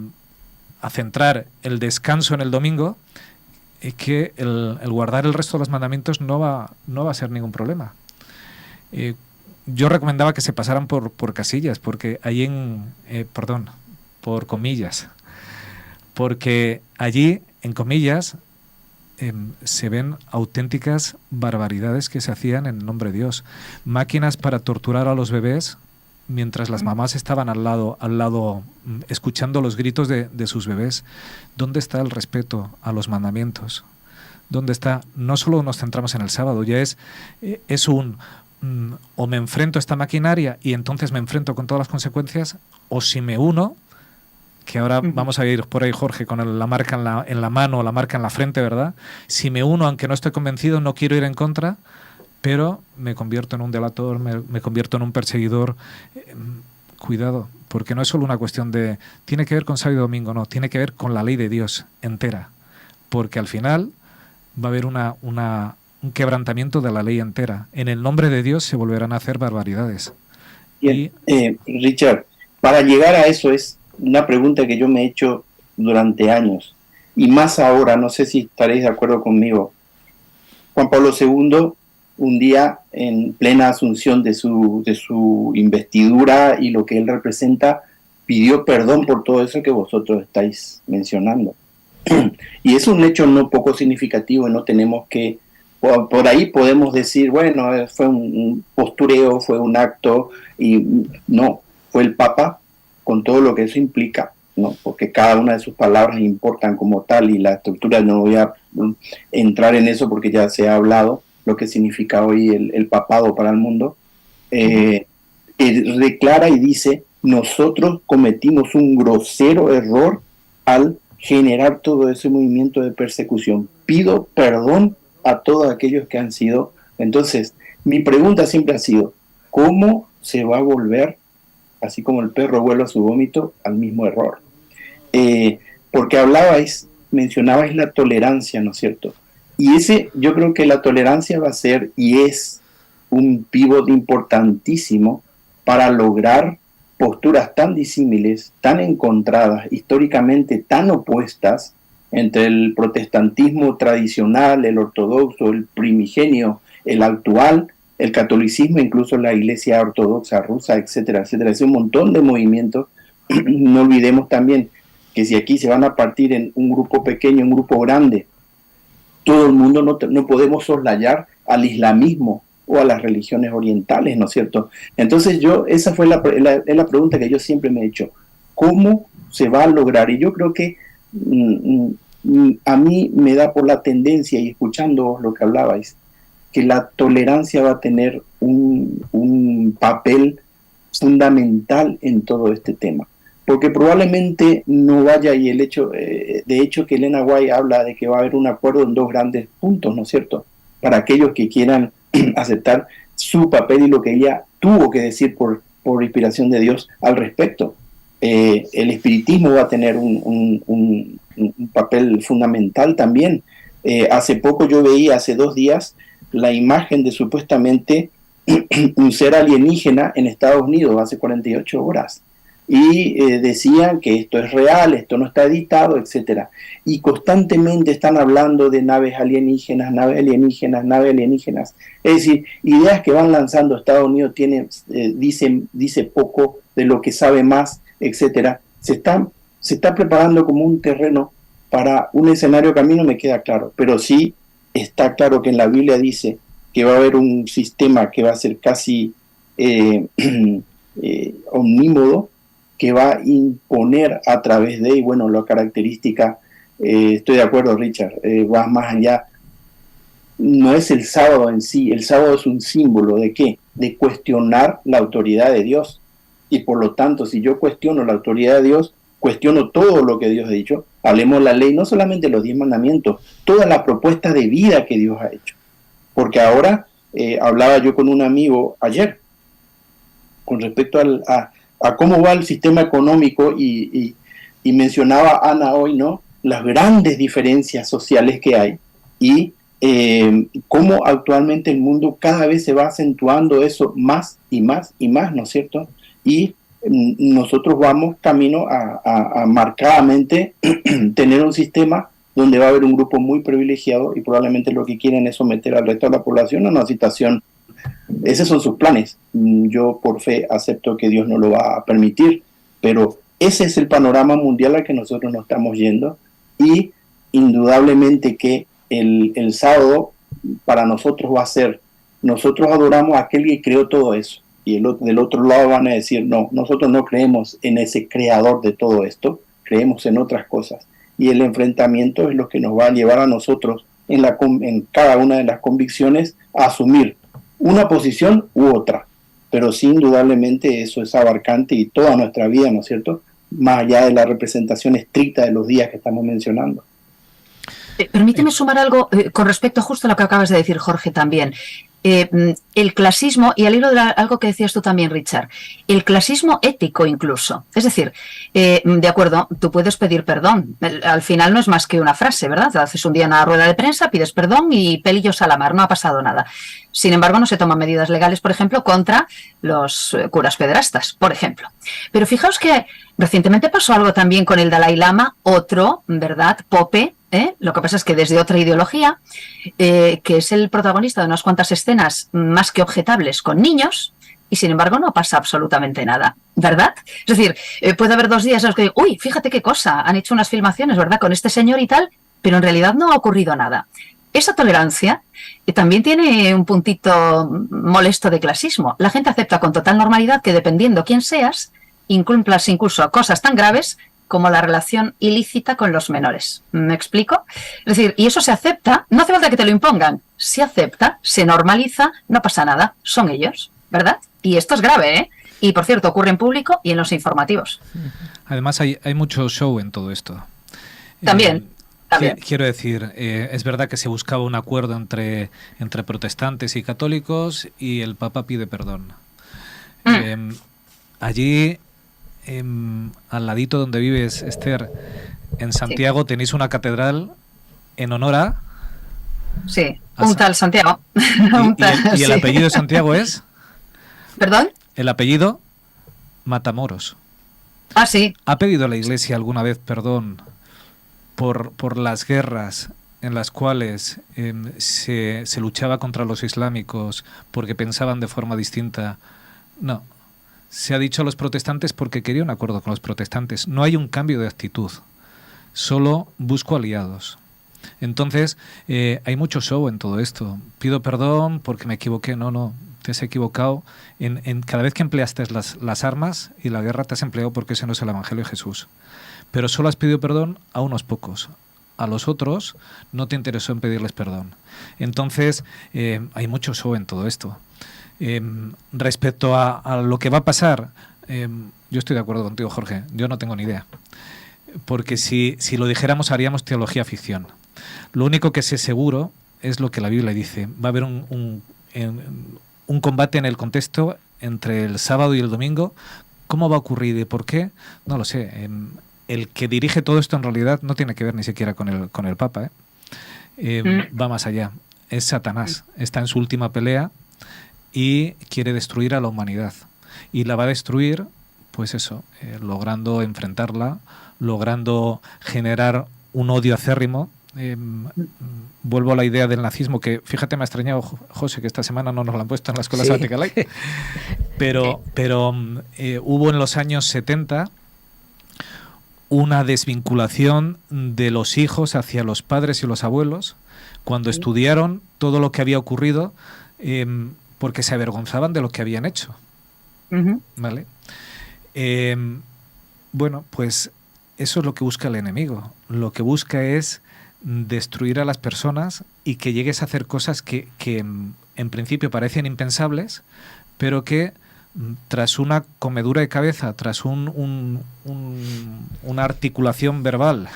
centrar el descanso en el domingo, que el guardar el resto de los mandamientos no va a ser ningún problema. Yo recomendaba que se pasaran por casillas, porque ahí por comillas, porque allí, en comillas, se ven auténticas barbaridades que se hacían en nombre de Dios. Máquinas para torturar a los bebés mientras las mamás estaban al lado escuchando los gritos de sus bebés. ¿Dónde está el respeto a los mandamientos? ¿Dónde está? No solo nos centramos en el sábado, ya es o me enfrento a esta maquinaria y entonces me enfrento con todas las consecuencias, o si me uno, que ahora vamos a ir por ahí, Jorge, con la marca en la mano o la marca en la frente, ¿verdad? Si me uno, aunque no estoy convencido, no quiero ir en contra, pero me convierto en un delator, me convierto en un perseguidor. Cuidado, porque no es solo una cuestión tiene que ver con sábado y domingo, no, tiene que ver con la ley de Dios entera. porque al final va a haber un quebrantamiento de la ley entera. En el nombre de Dios se volverán a hacer barbaridades.
Bien, Richard, para llegar a eso es una pregunta que yo me he hecho durante años, y más ahora, no sé si estaréis de acuerdo conmigo. Juan Pablo II, un día en plena asunción de su investidura y lo que él representa, pidió perdón por todo eso que vosotros estáis mencionando. Y es un hecho no poco significativo, y no tenemos que, por ahí podemos decir, bueno, fue un postureo, fue un acto, y no, fue el Papa con todo lo que eso implica, ¿no? Porque cada una de sus palabras importan como tal, y la estructura, no voy a entrar en eso porque ya se ha hablado lo que significa hoy el papado para el mundo. Declara y dice: nosotros cometimos un grosero error al generar todo ese movimiento de persecución. Pido perdón a todos aquellos que han sido. Entonces, mi pregunta siempre ha sido: ¿cómo se va a volver, así como el perro vuelve a su vómito, al mismo error? Porque mencionabais la tolerancia, ¿no es cierto? Y yo creo que la tolerancia va a ser y es un pívot importantísimo para lograr posturas tan disímiles, tan encontradas, históricamente tan opuestas, entre el protestantismo tradicional, el ortodoxo, el primigenio, el actual, el catolicismo, incluso la iglesia ortodoxa rusa, etcétera, etcétera. Es un montón de movimientos. No olvidemos también que si aquí se van a partir en un grupo pequeño, un grupo grande, todo el mundo no podemos soslayar al islamismo o a las religiones orientales, ¿no es cierto? Entonces esa fue la pregunta que yo siempre me he hecho: ¿cómo se va a lograr? Y yo creo que a mí me da por la tendencia, y escuchando lo que hablabais, que la tolerancia va a tener un papel fundamental en todo este tema. Porque probablemente no vaya, y de hecho que Elena White habla de que va a haber un acuerdo en 2 grandes puntos, ¿no es cierto? Para aquellos que quieran aceptar su papel y lo que ella tuvo que decir por inspiración de Dios al respecto. El espiritismo va a tener un papel fundamental también. Hace poco yo veía, hace 2 días, la imagen de supuestamente un ser alienígena en Estados Unidos hace 48 horas. Y decían que esto es real, esto no está editado, etcétera. Y constantemente están hablando de naves alienígenas, naves alienígenas, naves alienígenas. Es decir, ideas que van lanzando Estados Unidos dice poco de lo que sabe más, etcétera. Se está preparando como un terreno para un escenario que a mí no me queda claro, pero sí está claro que en la Biblia dice que va a haber un sistema que va a ser casi omnímodo, que va a imponer a través de, y bueno, la característica, estoy de acuerdo, Richard, va más allá. No es el sábado en sí, el sábado es un símbolo ¿de qué? De cuestionar la autoridad de Dios. Y por lo tanto, si yo cuestiono la autoridad de Dios, cuestiono todo lo que Dios ha dicho. Hablemos la ley, no solamente los 10 mandamientos, toda la propuesta de vida que Dios ha hecho. Porque ahora, hablaba yo con un amigo ayer, con respecto a cómo va el sistema económico, y mencionaba Ana hoy, ¿no?, las grandes diferencias sociales que hay, y cómo actualmente el mundo cada vez se va acentuando eso más y más y más, ¿no es cierto? Y nosotros vamos camino a marcadamente tener un sistema donde va a haber un grupo muy privilegiado, y probablemente lo que quieren es someter al resto de la población a una situación. Esos son sus planes. Yo por fe acepto que Dios no lo va a permitir, pero ese es el panorama mundial al que nosotros nos estamos yendo, y indudablemente que el sábado para nosotros va a ser, nosotros adoramos a aquel que creó todo eso, y del otro lado van a decir, no, nosotros no creemos en ese creador de todo esto, creemos en otras cosas, y el enfrentamiento es lo que nos va a llevar a nosotros en cada una de las convicciones a asumir una posición u otra, pero sí, indudablemente eso es abarcante y toda nuestra vida, ¿no es cierto?, más allá de la representación estricta de los días que estamos mencionando.
Permíteme sumar algo con respecto justo a lo que acabas de decir, Jorge, también. el clasismo, y al hilo de algo que decías tú también, Richard, el clasismo ético incluso. Es decir, de acuerdo, tú puedes pedir perdón. Al final no es más que una frase, ¿verdad? Haces un día una rueda de prensa, pides perdón y pelillos a la mar, no ha pasado nada. Sin embargo, no se toman medidas legales, por ejemplo, contra los curas pederastas, por ejemplo. Pero fijaos que recientemente pasó algo también con el Dalai Lama, otro, ¿verdad?, pope. Lo que pasa es que desde otra ideología, que es el protagonista de unas cuantas escenas más que objetables con niños, y sin embargo no pasa absolutamente nada, ¿verdad? Es decir, puede haber 2 días en los que digo, uy, fíjate qué cosa, han hecho unas filmaciones, ¿verdad?, con este señor y tal, pero en realidad no ha ocurrido nada. Esa tolerancia también tiene un puntito molesto de clasismo. La gente acepta con total normalidad que dependiendo quién seas, incumplas incluso cosas tan graves como la relación ilícita con los menores. ¿Me explico? Es decir, y eso se acepta, no hace falta que te lo impongan, se acepta, se normaliza, no pasa nada, son ellos, ¿verdad? Y esto es grave, ¿eh? Y por cierto, ocurre en público y en los informativos.
Además hay mucho show en todo esto.
También.
Quiero decir, es verdad que se buscaba un acuerdo entre protestantes y católicos y el Papa pide perdón. Allí, al ladito donde vives, Esther, en Santiago, tenéis una catedral en honor a...
Sí, un tal Santiago.
¿Y el apellido de Santiago es?
¿Perdón?
El apellido Matamoros.
Ah, sí.
¿Ha pedido la Iglesia alguna vez perdón por las guerras en las cuales se luchaba contra los islámicos porque pensaban de forma distinta? No. Se ha dicho a los protestantes porque quería un acuerdo con los protestantes. No hay un cambio de actitud. Solo busco aliados. Entonces, hay mucho show en todo esto. Pido perdón porque me equivoqué. No, te has equivocado. Cada vez que empleaste las armas y la guerra te has empleado porque ese no es el Evangelio de Jesús. Pero solo has pedido perdón a unos pocos. A los otros no te interesó en pedirles perdón. Entonces, hay mucho show en todo esto. Respecto a lo que va a pasar, yo estoy de acuerdo contigo, Jorge. Yo no tengo ni idea. Porque si lo dijéramos, haríamos teología ficción. Lo único que sé seguro es lo que la Biblia dice. Va a haber un combate en el contexto entre el sábado y el domingo. ¿Cómo va a ocurrir y por qué? No lo sé. El que dirige todo esto en realidad no tiene que ver ni siquiera con el Papa. Va más allá. Es Satanás. Está en su última pelea y quiere destruir a la humanidad. Y la va a destruir, pues eso, logrando enfrentarla, logrando generar un odio acérrimo. Vuelvo a la idea del nazismo, que fíjate, me ha extrañado, José, que esta semana no nos la han puesto en la escuela sabática light. Pero hubo en los años 70 una desvinculación de los hijos hacia los padres y los abuelos cuando estudiaron todo lo que había ocurrido, porque se avergonzaban de lo que habían hecho. ¿Vale? Bueno, pues eso es lo que busca el enemigo. Lo que busca es destruir a las personas y que llegues a hacer cosas que en principio parecen impensables, pero que tras una comedura de cabeza, tras una articulación verbal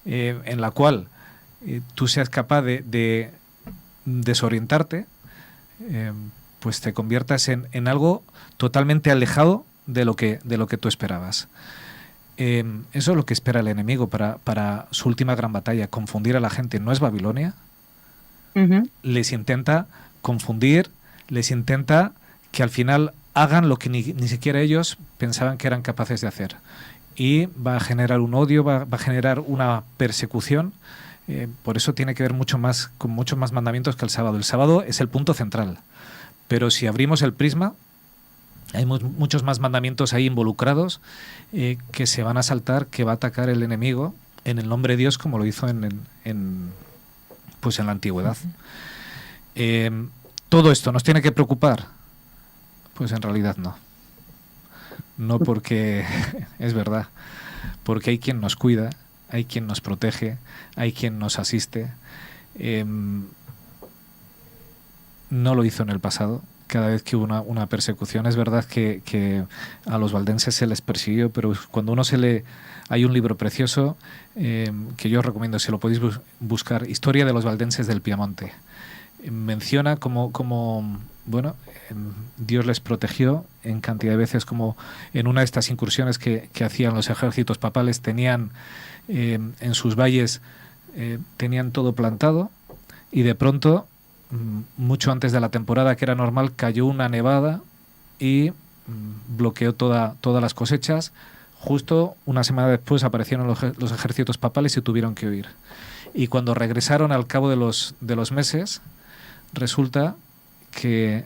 en la cual tú seas capaz de desorientarte, pues te conviertas en algo totalmente alejado de lo que tú esperabas. Eso es lo que espera el enemigo para su última gran batalla, confundir a la gente. ¿No es Babilonia? Les intenta confundir, les intenta que al final hagan lo que ni siquiera ellos pensaban que eran capaces de hacer. Y va a generar un odio, va a generar una persecución. Por eso tiene que ver con muchos más mandamientos que el sábado. El sábado es el punto central. Pero si abrimos el prisma, hay muchos más mandamientos ahí involucrados que se van a saltar, que va a atacar el enemigo en el nombre de Dios, como lo hizo en la antigüedad. ¿Todo esto nos tiene que preocupar? Pues en realidad no. No, porque es verdad. Porque hay quien nos cuida, hay quien nos protege, hay quien nos asiste. No lo hizo en el pasado. Cada vez que hubo una persecución, es verdad que a los valdenses se les persiguió, pero cuando uno hay un libro precioso que yo os recomiendo, si lo podéis buscar, Historia de los valdenses del Piamonte. menciona como bueno, Dios les protegió en cantidad de veces, como en una de estas incursiones que hacían los ejércitos papales, tenían en sus valles tenían todo plantado, y de pronto, mucho antes de la temporada que era normal, cayó una nevada y bloqueó todas las cosechas. Justo una semana después aparecieron los ejércitos papales y tuvieron que huir. Y cuando regresaron al cabo de los meses, resulta que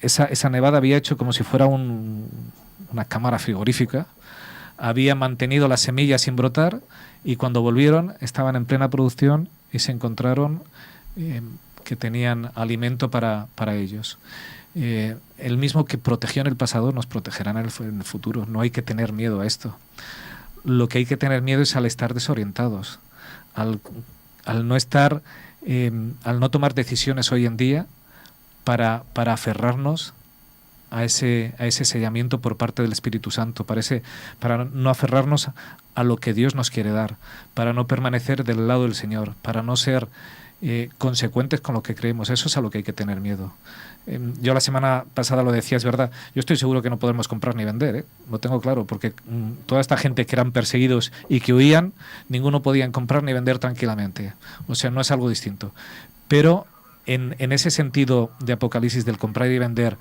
esa nevada había hecho como si fuera una cámara frigorífica, había mantenido las semillas sin brotar, y cuando volvieron estaban en plena producción y se encontraron que tenían alimento para ellos. El mismo que protegió en el pasado nos protegerá en el futuro. No hay que tener miedo a esto. Lo que hay que tener miedo es al estar desorientados, al no estar, al no tomar decisiones hoy en día para aferrarnos a ese sellamiento por parte del Espíritu Santo, para no aferrarnos a lo que Dios nos quiere dar, para no permanecer del lado del Señor, para no ser consecuentes con lo que creemos. Eso es a lo que hay que tener miedo. Yo la semana pasada lo decía, es verdad, yo estoy seguro que no podemos comprar ni vender, lo tengo claro, porque toda esta gente que eran perseguidos y que huían, ninguno podía comprar ni vender tranquilamente. O sea, no es algo distinto. Pero en ese sentido de Apocalipsis, del comprar y vender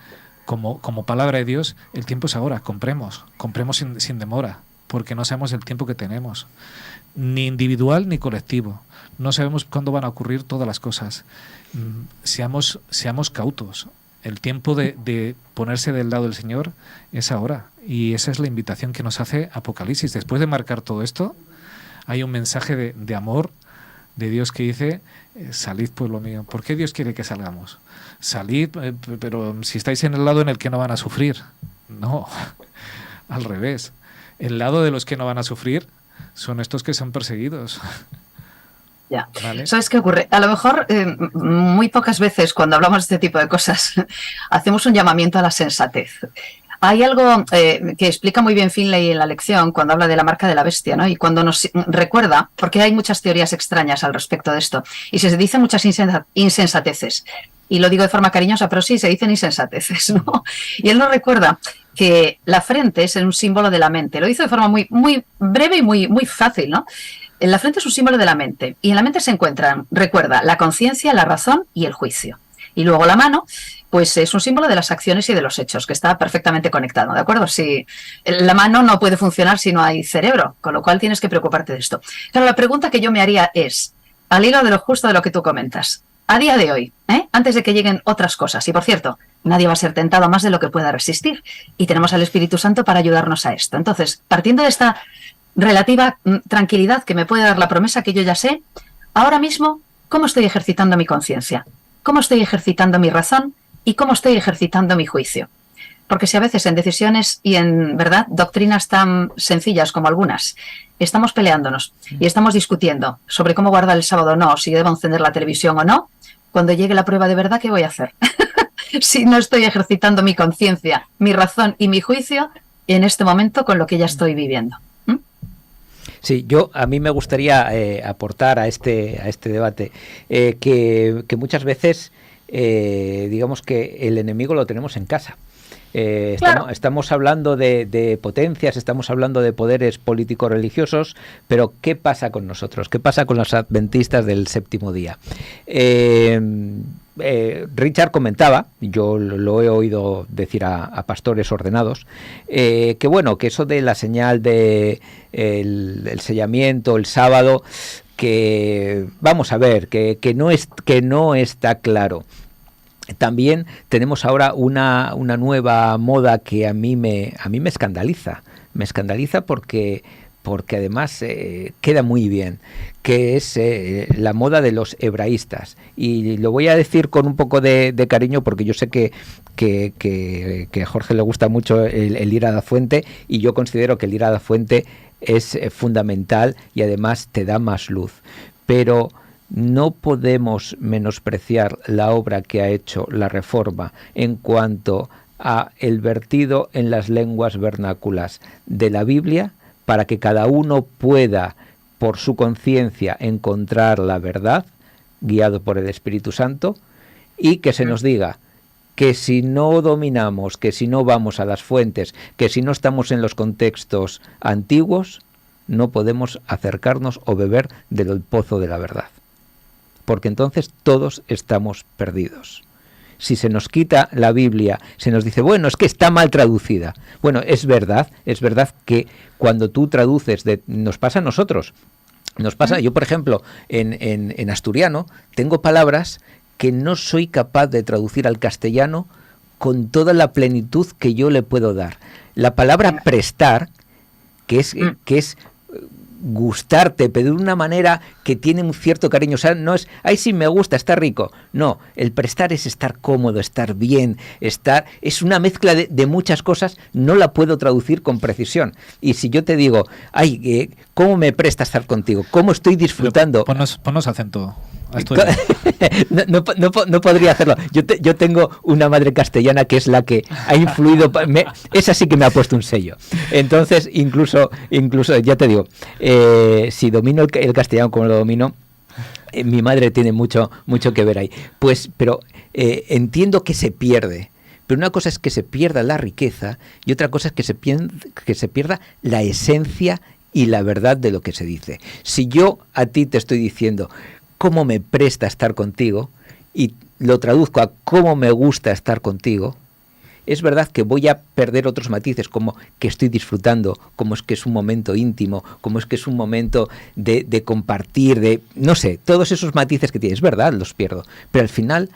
como palabra de Dios, el tiempo es ahora. Compremos sin demora, porque no sabemos el tiempo que tenemos, ni individual ni colectivo. No sabemos cuándo van a ocurrir todas las cosas. Seamos cautos. El tiempo de ponerse del lado del Señor es ahora, y esa es la invitación que nos hace Apocalipsis. Después de marcar todo esto, hay un mensaje de amor de Dios que dice: salid, pueblo mío. ¿Por qué Dios quiere que salgamos? Salid, pero si estáis en el lado en el que no van a sufrir. No, al revés. El lado de los que no van a sufrir son estos que son perseguidos.
Ya.
¿Vale?
¿Sabes qué ocurre? A lo mejor muy pocas veces cuando hablamos de este tipo de cosas hacemos un llamamiento a la sensatez. Hay algo que explica muy bien Finlay en la lección cuando habla de la marca de la bestia, ¿no? Y cuando nos recuerda, porque hay muchas teorías extrañas al respecto de esto, y se dicen muchas insensateces. Y lo digo de forma cariñosa, pero sí, se dicen insensateces, ¿no? Y él nos recuerda que la frente es un símbolo de la mente. Lo dice de forma muy, muy breve y muy fácil, ¿no? La frente es un símbolo de la mente, y en la mente se encuentran, recuerda, la conciencia, la razón y el juicio. Y luego la mano, pues es un símbolo de las acciones y de los hechos, que está perfectamente conectado, ¿de acuerdo? Si la mano no puede funcionar si no hay cerebro, con lo cual tienes que preocuparte de esto. Claro, la pregunta que yo me haría es, al hilo de lo justo de lo que tú comentas, a día de hoy, antes de que lleguen otras cosas, y por cierto, nadie va a ser tentado más de lo que pueda resistir, y tenemos al Espíritu Santo para ayudarnos a esto. Entonces, partiendo de esta relativa tranquilidad que me puede dar la promesa que yo ya sé, ahora mismo, ¿cómo estoy ejercitando mi conciencia? ¿Cómo estoy ejercitando mi razón? ¿Y cómo estoy ejercitando mi juicio? Porque si a veces en decisiones y en, ¿verdad?, doctrinas tan sencillas como algunas, estamos peleándonos y estamos discutiendo sobre cómo guardar el sábado o no, si debo encender la televisión o no, cuando llegue la prueba de verdad, ¿qué voy a hacer? Si no estoy ejercitando mi conciencia, mi razón y mi juicio en este momento con lo que ya estoy viviendo.
Sí, a mí me gustaría aportar a este debate que muchas veces digamos que el enemigo lo tenemos en casa.
Claro.
Estamos hablando de potencias, estamos hablando de poderes políticos religiosos, pero ¿qué pasa con nosotros? ¿Qué pasa con los adventistas del séptimo día? Richard comentaba, yo lo he oído decir a pastores ordenados, que bueno, que eso de la señal de el sellamiento el sábado, que vamos a ver, que no está claro. También tenemos ahora una nueva moda que a mí me escandaliza. Me escandaliza porque además queda muy bien, que es la moda de los hebraístas. Y lo voy a decir con un poco de cariño, porque yo sé que a Jorge le gusta mucho el ir a la fuente, y yo considero que el ir a la fuente es fundamental y además te da más luz. Pero no podemos menospreciar la obra que ha hecho la Reforma en cuanto a el vertido en las lenguas vernáculas de la Biblia, para que cada uno pueda, por su conciencia, encontrar la verdad, guiado por el Espíritu Santo, y que se nos diga que si no dominamos, que si no vamos a las fuentes, que si no estamos en los contextos antiguos, no podemos acercarnos o beber del pozo de la verdad. Porque entonces todos estamos perdidos. Si se nos quita la Biblia, se nos dice, bueno, es que está mal traducida. Bueno, es verdad que cuando tú traduces, nos pasa a nosotros, nos pasa, yo por ejemplo, en asturiano, tengo palabras que no soy capaz de traducir al castellano con toda la plenitud que yo le puedo dar. La palabra prestar, que es gustarte, pero de una manera que tiene un cierto cariño, o sea, no es, ay, sí, me gusta, está rico. No, el prestar es estar cómodo, estar bien, es una mezcla de muchas cosas, no la puedo traducir con precisión. Y si yo te digo, ay, ¿cómo me presta estar contigo? ¿Cómo estoy disfrutando?
Ponos acento.
No podría hacerlo. Yo tengo una madre castellana que es la que ha influido, esa sí que me ha puesto un sello. Entonces, incluso ya te digo, si domino el castellano como lo domino, mi madre tiene mucho que ver ahí. Pero entiendo que se pierde. Pero una cosa es que se pierda la riqueza y otra cosa es que se pierda la esencia y la verdad de lo que se dice. Si yo a ti te estoy diciendo cómo me presta estar contigo y lo traduzco a cómo me gusta estar contigo, es verdad que voy a perder otros matices, como que estoy disfrutando, como es que es un momento íntimo, como es que es un momento de compartir, no sé, todos esos matices que tienes, es verdad, los pierdo, pero al final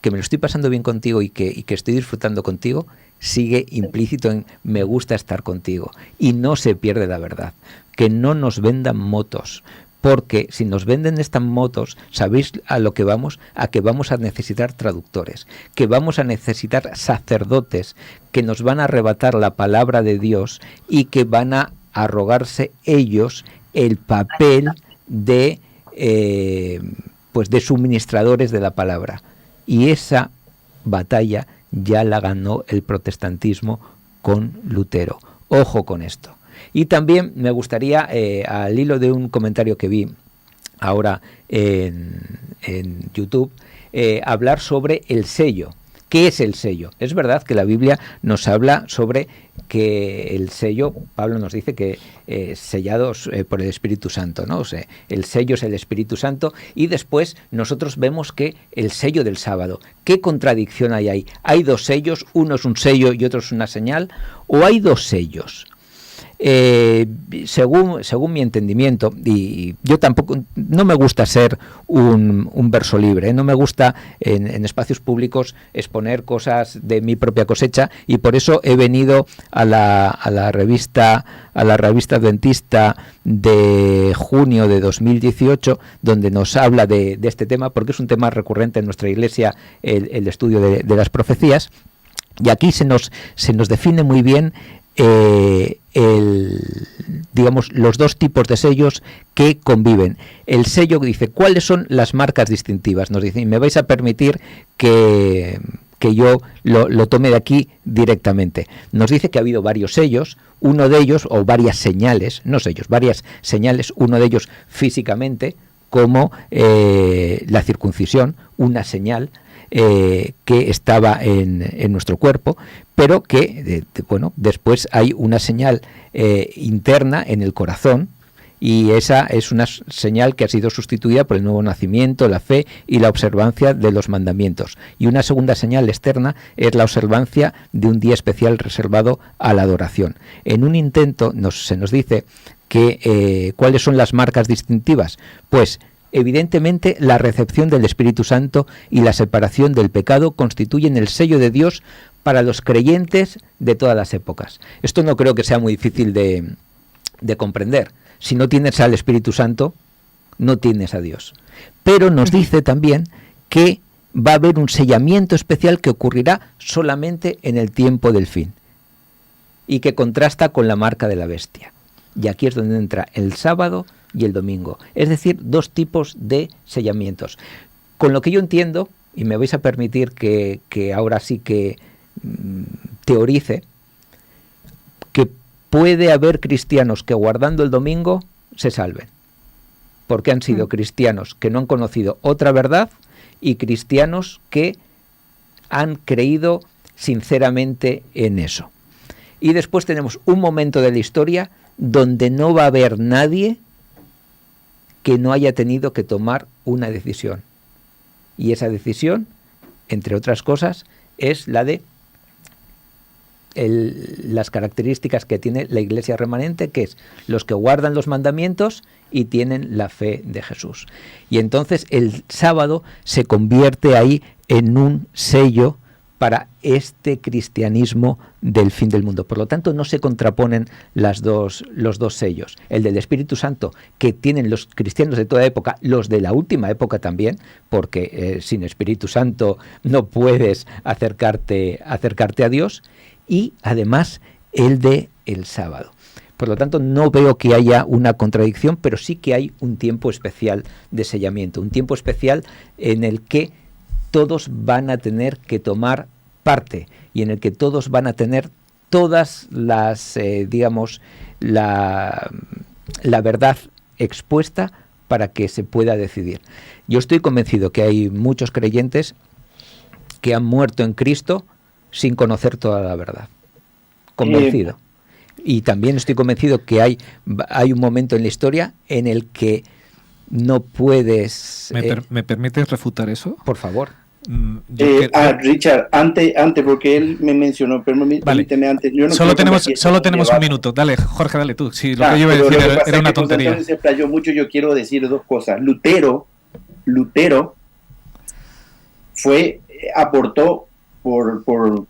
que me lo estoy pasando bien contigo y que estoy disfrutando contigo, sigue implícito en me gusta estar contigo y no se pierde la verdad. Que no nos vendan motos, porque si nos venden estas motos, ¿sabéis a lo que vamos? A que vamos a necesitar traductores, que vamos a necesitar sacerdotes que nos van a arrebatar la palabra de Dios y que van a arrogarse ellos el papel de suministradores de la palabra. Y esa batalla ya la ganó el protestantismo con Lutero. Ojo con esto. Y también me gustaría, al hilo de un comentario que vi ahora en YouTube, hablar sobre el sello. ¿Qué es el sello? Es verdad que la Biblia nos habla sobre que el sello, Pablo nos dice que sellados por el Espíritu Santo, ¿no? O sea, el sello es el Espíritu Santo, y después nosotros vemos que el sello del sábado, ¿qué contradicción hay ahí? ¿Hay dos sellos? ¿Uno es un sello y otro es una señal? ¿O hay dos sellos? Según mi entendimiento, y yo tampoco, no me gusta ser un verso libre, no me gusta en espacios públicos exponer cosas de mi propia cosecha, y por eso he venido a la revista Adventista de junio de 2018, donde nos habla de este tema, porque es un tema recurrente en nuestra iglesia, el estudio de las profecías, y aquí se nos define muy bien los dos tipos de sellos que conviven. El sello que dice cuáles son las marcas distintivas, nos dice, y me vais a permitir que yo lo tome de aquí directamente. Nos dice que ha habido varios sellos, uno de ellos, o varias señales, no sellos, varias señales, uno de ellos físicamente, como la circuncisión, una señal que estaba en nuestro cuerpo, pero que después hay una señal interna en el corazón, y esa es una señal que ha sido sustituida por el nuevo nacimiento, la fe y la observancia de los mandamientos. Y una segunda señal externa es la observancia de un día especial reservado a la adoración. En un intento se nos dice que ¿cuáles son las marcas distintivas? Pues evidentemente la recepción del Espíritu Santo y la separación del pecado constituyen el sello de Dios para los creyentes de todas las épocas. Esto no creo que sea muy difícil de comprender. Si no tienes al Espíritu Santo, no tienes a Dios. Pero nos dice también que va a haber un sellamiento especial que ocurrirá solamente en el tiempo del fin, y que contrasta con la marca de la bestia. Y aquí es donde entra el sábado y el domingo, es decir, dos tipos de sellamientos. Con lo que yo entiendo, y me vais a permitir que ahora sí que teorice, que puede haber cristianos que guardando el domingo se salven, porque han sido cristianos que no han conocido otra verdad y cristianos que han creído sinceramente en eso. Y después tenemos un momento de la historia donde no va a haber nadie que no haya tenido que tomar una decisión. Y esa decisión, entre otras cosas, es la de las características que tiene la Iglesia remanente, que es los que guardan los mandamientos y tienen la fe de Jesús. Y entonces el sábado se convierte ahí en un sello para este cristianismo del fin del mundo. Por lo tanto, no se contraponen los dos sellos. El del Espíritu Santo, que tienen los cristianos de toda época, los de la última época también, porque sin Espíritu Santo no puedes acercarte a Dios, y además el de el sábado. Por lo tanto, no veo que haya una contradicción, pero sí que hay un tiempo especial de sellamiento, un tiempo especial en el que todos van a tener que tomar parte y en el que todos van a tener todas las, la verdad expuesta para que se pueda decidir. Yo estoy convencido que hay muchos creyentes que han muerto en Cristo sin conocer toda la verdad. Convencido. Y también estoy convencido que hay un momento en la historia en el que no puedes...
¿Me permites refutar eso?
Por favor.
Richard, antes, porque él me mencionó, pero permíteme antes. Yo no
solo tenemos un minuto. Dale, Jorge, dale tú. Sí, lo que yo iba a decir era una tontería.
Se explayó mucho. Yo quiero decir dos cosas. Lutero aportó con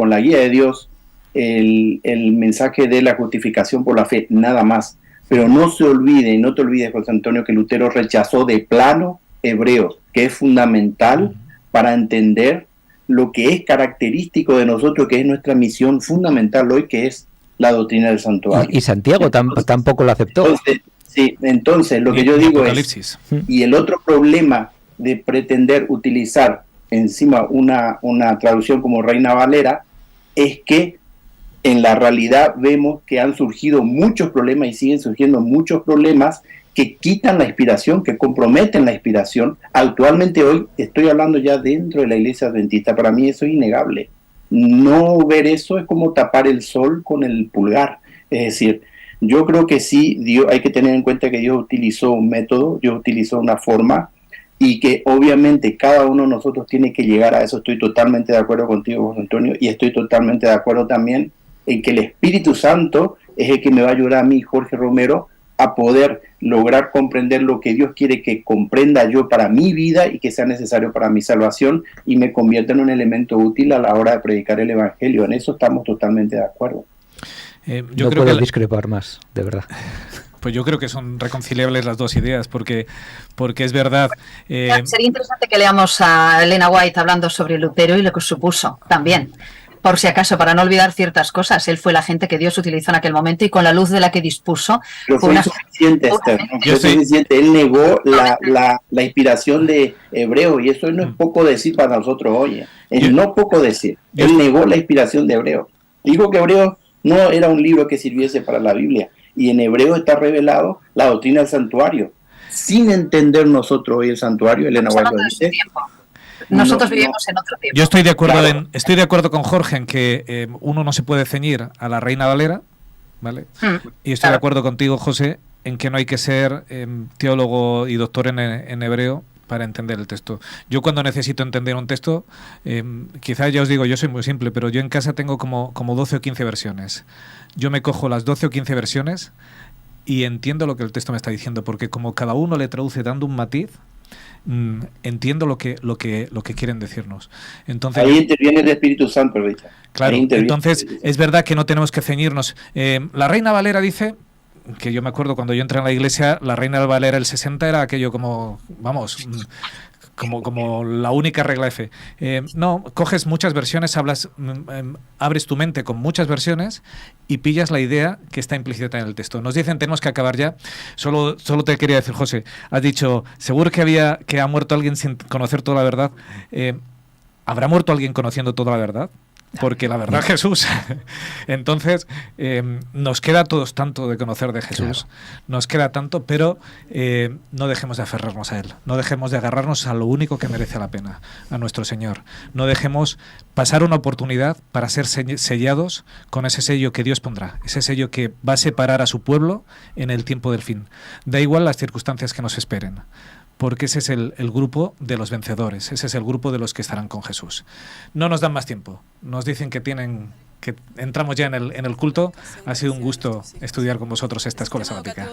la guía de Dios el mensaje de la justificación por la fe, nada más. Pero no te olvides, José Antonio, que Lutero rechazó de plano Hebreos, que es fundamental para entender lo que es característico de nosotros, que es nuestra misión fundamental hoy, que es la doctrina del santuario.
Y Santiago tampoco lo aceptó.
Entonces lo que yo digo es, y el otro problema de pretender utilizar encima una traducción como Reina Valera, es que en la realidad vemos que han surgido muchos problemas y siguen surgiendo muchos problemas que quitan la inspiración, que comprometen la inspiración. Actualmente hoy estoy hablando ya dentro de la iglesia adventista, para mí eso es innegable. No ver eso es como tapar el sol con el pulgar. Es decir, yo creo que sí, hay que tener en cuenta que Dios utilizó un método, Dios utilizó una forma, y que obviamente cada uno de nosotros tiene que llegar a eso. Estoy totalmente de acuerdo contigo, José Antonio, y estoy totalmente de acuerdo también en que el Espíritu Santo es el que me va a ayudar a mí, Jorge Romero, a poder lograr comprender lo que Dios quiere que comprenda yo para mi vida y que sea necesario para mi salvación, y me convierta en un elemento útil a la hora de predicar el Evangelio. En eso estamos totalmente de acuerdo.
Yo no creo puedo discrepar más, de verdad.
Pues yo creo que son reconciliables las dos ideas, porque es verdad.
Sería interesante que leamos a Elena White hablando sobre Lutero y lo que supuso también. Por si acaso, para no olvidar ciertas cosas, él fue la gente que Dios utilizó en aquel momento y con la luz de la que dispuso.
Pero fue insuficiente, Esther, ¿no? Fue suficiente. Él negó la inspiración de Hebreo, y eso no es poco decir para nosotros hoy. Es no poco decir. Él negó la inspiración de Hebreo. Dijo que Hebreo no era un libro que sirviese para la Biblia, y en Hebreo está revelado la doctrina del santuario. Sin entender nosotros hoy el santuario, Elena White lo dice.
Nosotros vivimos en otro tiempo.
Yo estoy de acuerdo con Jorge en que uno no se puede ceñir a la Reina Valera, ¿vale? Y estoy de acuerdo contigo, José, en que no hay que ser teólogo y doctor en hebreo para entender el texto. Yo cuando necesito entender un texto, quizás ya os digo, yo soy muy simple, pero yo en casa tengo como 12 o 15 versiones. Yo me cojo las 12 o 15 versiones y entiendo lo que el texto me está diciendo, porque como cada uno le traduce dando un matiz, entiendo lo que quieren decirnos. Entonces,
ahí interviene el Espíritu Santo, Richard.
Claro, entonces es verdad que no tenemos que ceñirnos. La Reina Valera dice, que yo me acuerdo cuando yo entré en la iglesia, la Reina Valera el 60 era aquello como, vamos, como la única regla de fe. No, coges muchas versiones, abres tu mente con muchas versiones y pillas la idea que está implícita en el texto. Nos dicen, tenemos que acabar ya. Solo te quería decir, José, has dicho, seguro que ha muerto alguien sin conocer toda la verdad. ¿Habrá muerto alguien conociendo toda la verdad? porque la verdad Jesús. Entonces, nos queda a todos tanto de conocer de Jesús, nos queda tanto, pero no dejemos de aferrarnos a Él, no dejemos de agarrarnos a lo único que merece la pena, a nuestro Señor. No dejemos pasar una oportunidad para ser sellados con ese sello que Dios pondrá, ese sello que va a separar a su pueblo en el tiempo del fin. Da igual las circunstancias que nos esperen, porque ese es el grupo de los vencedores, ese es el grupo de los que estarán con Jesús. No nos dan más tiempo, nos dicen que entramos ya en el culto. Ha sido un gusto estudiar con vosotros esta escuela sabática.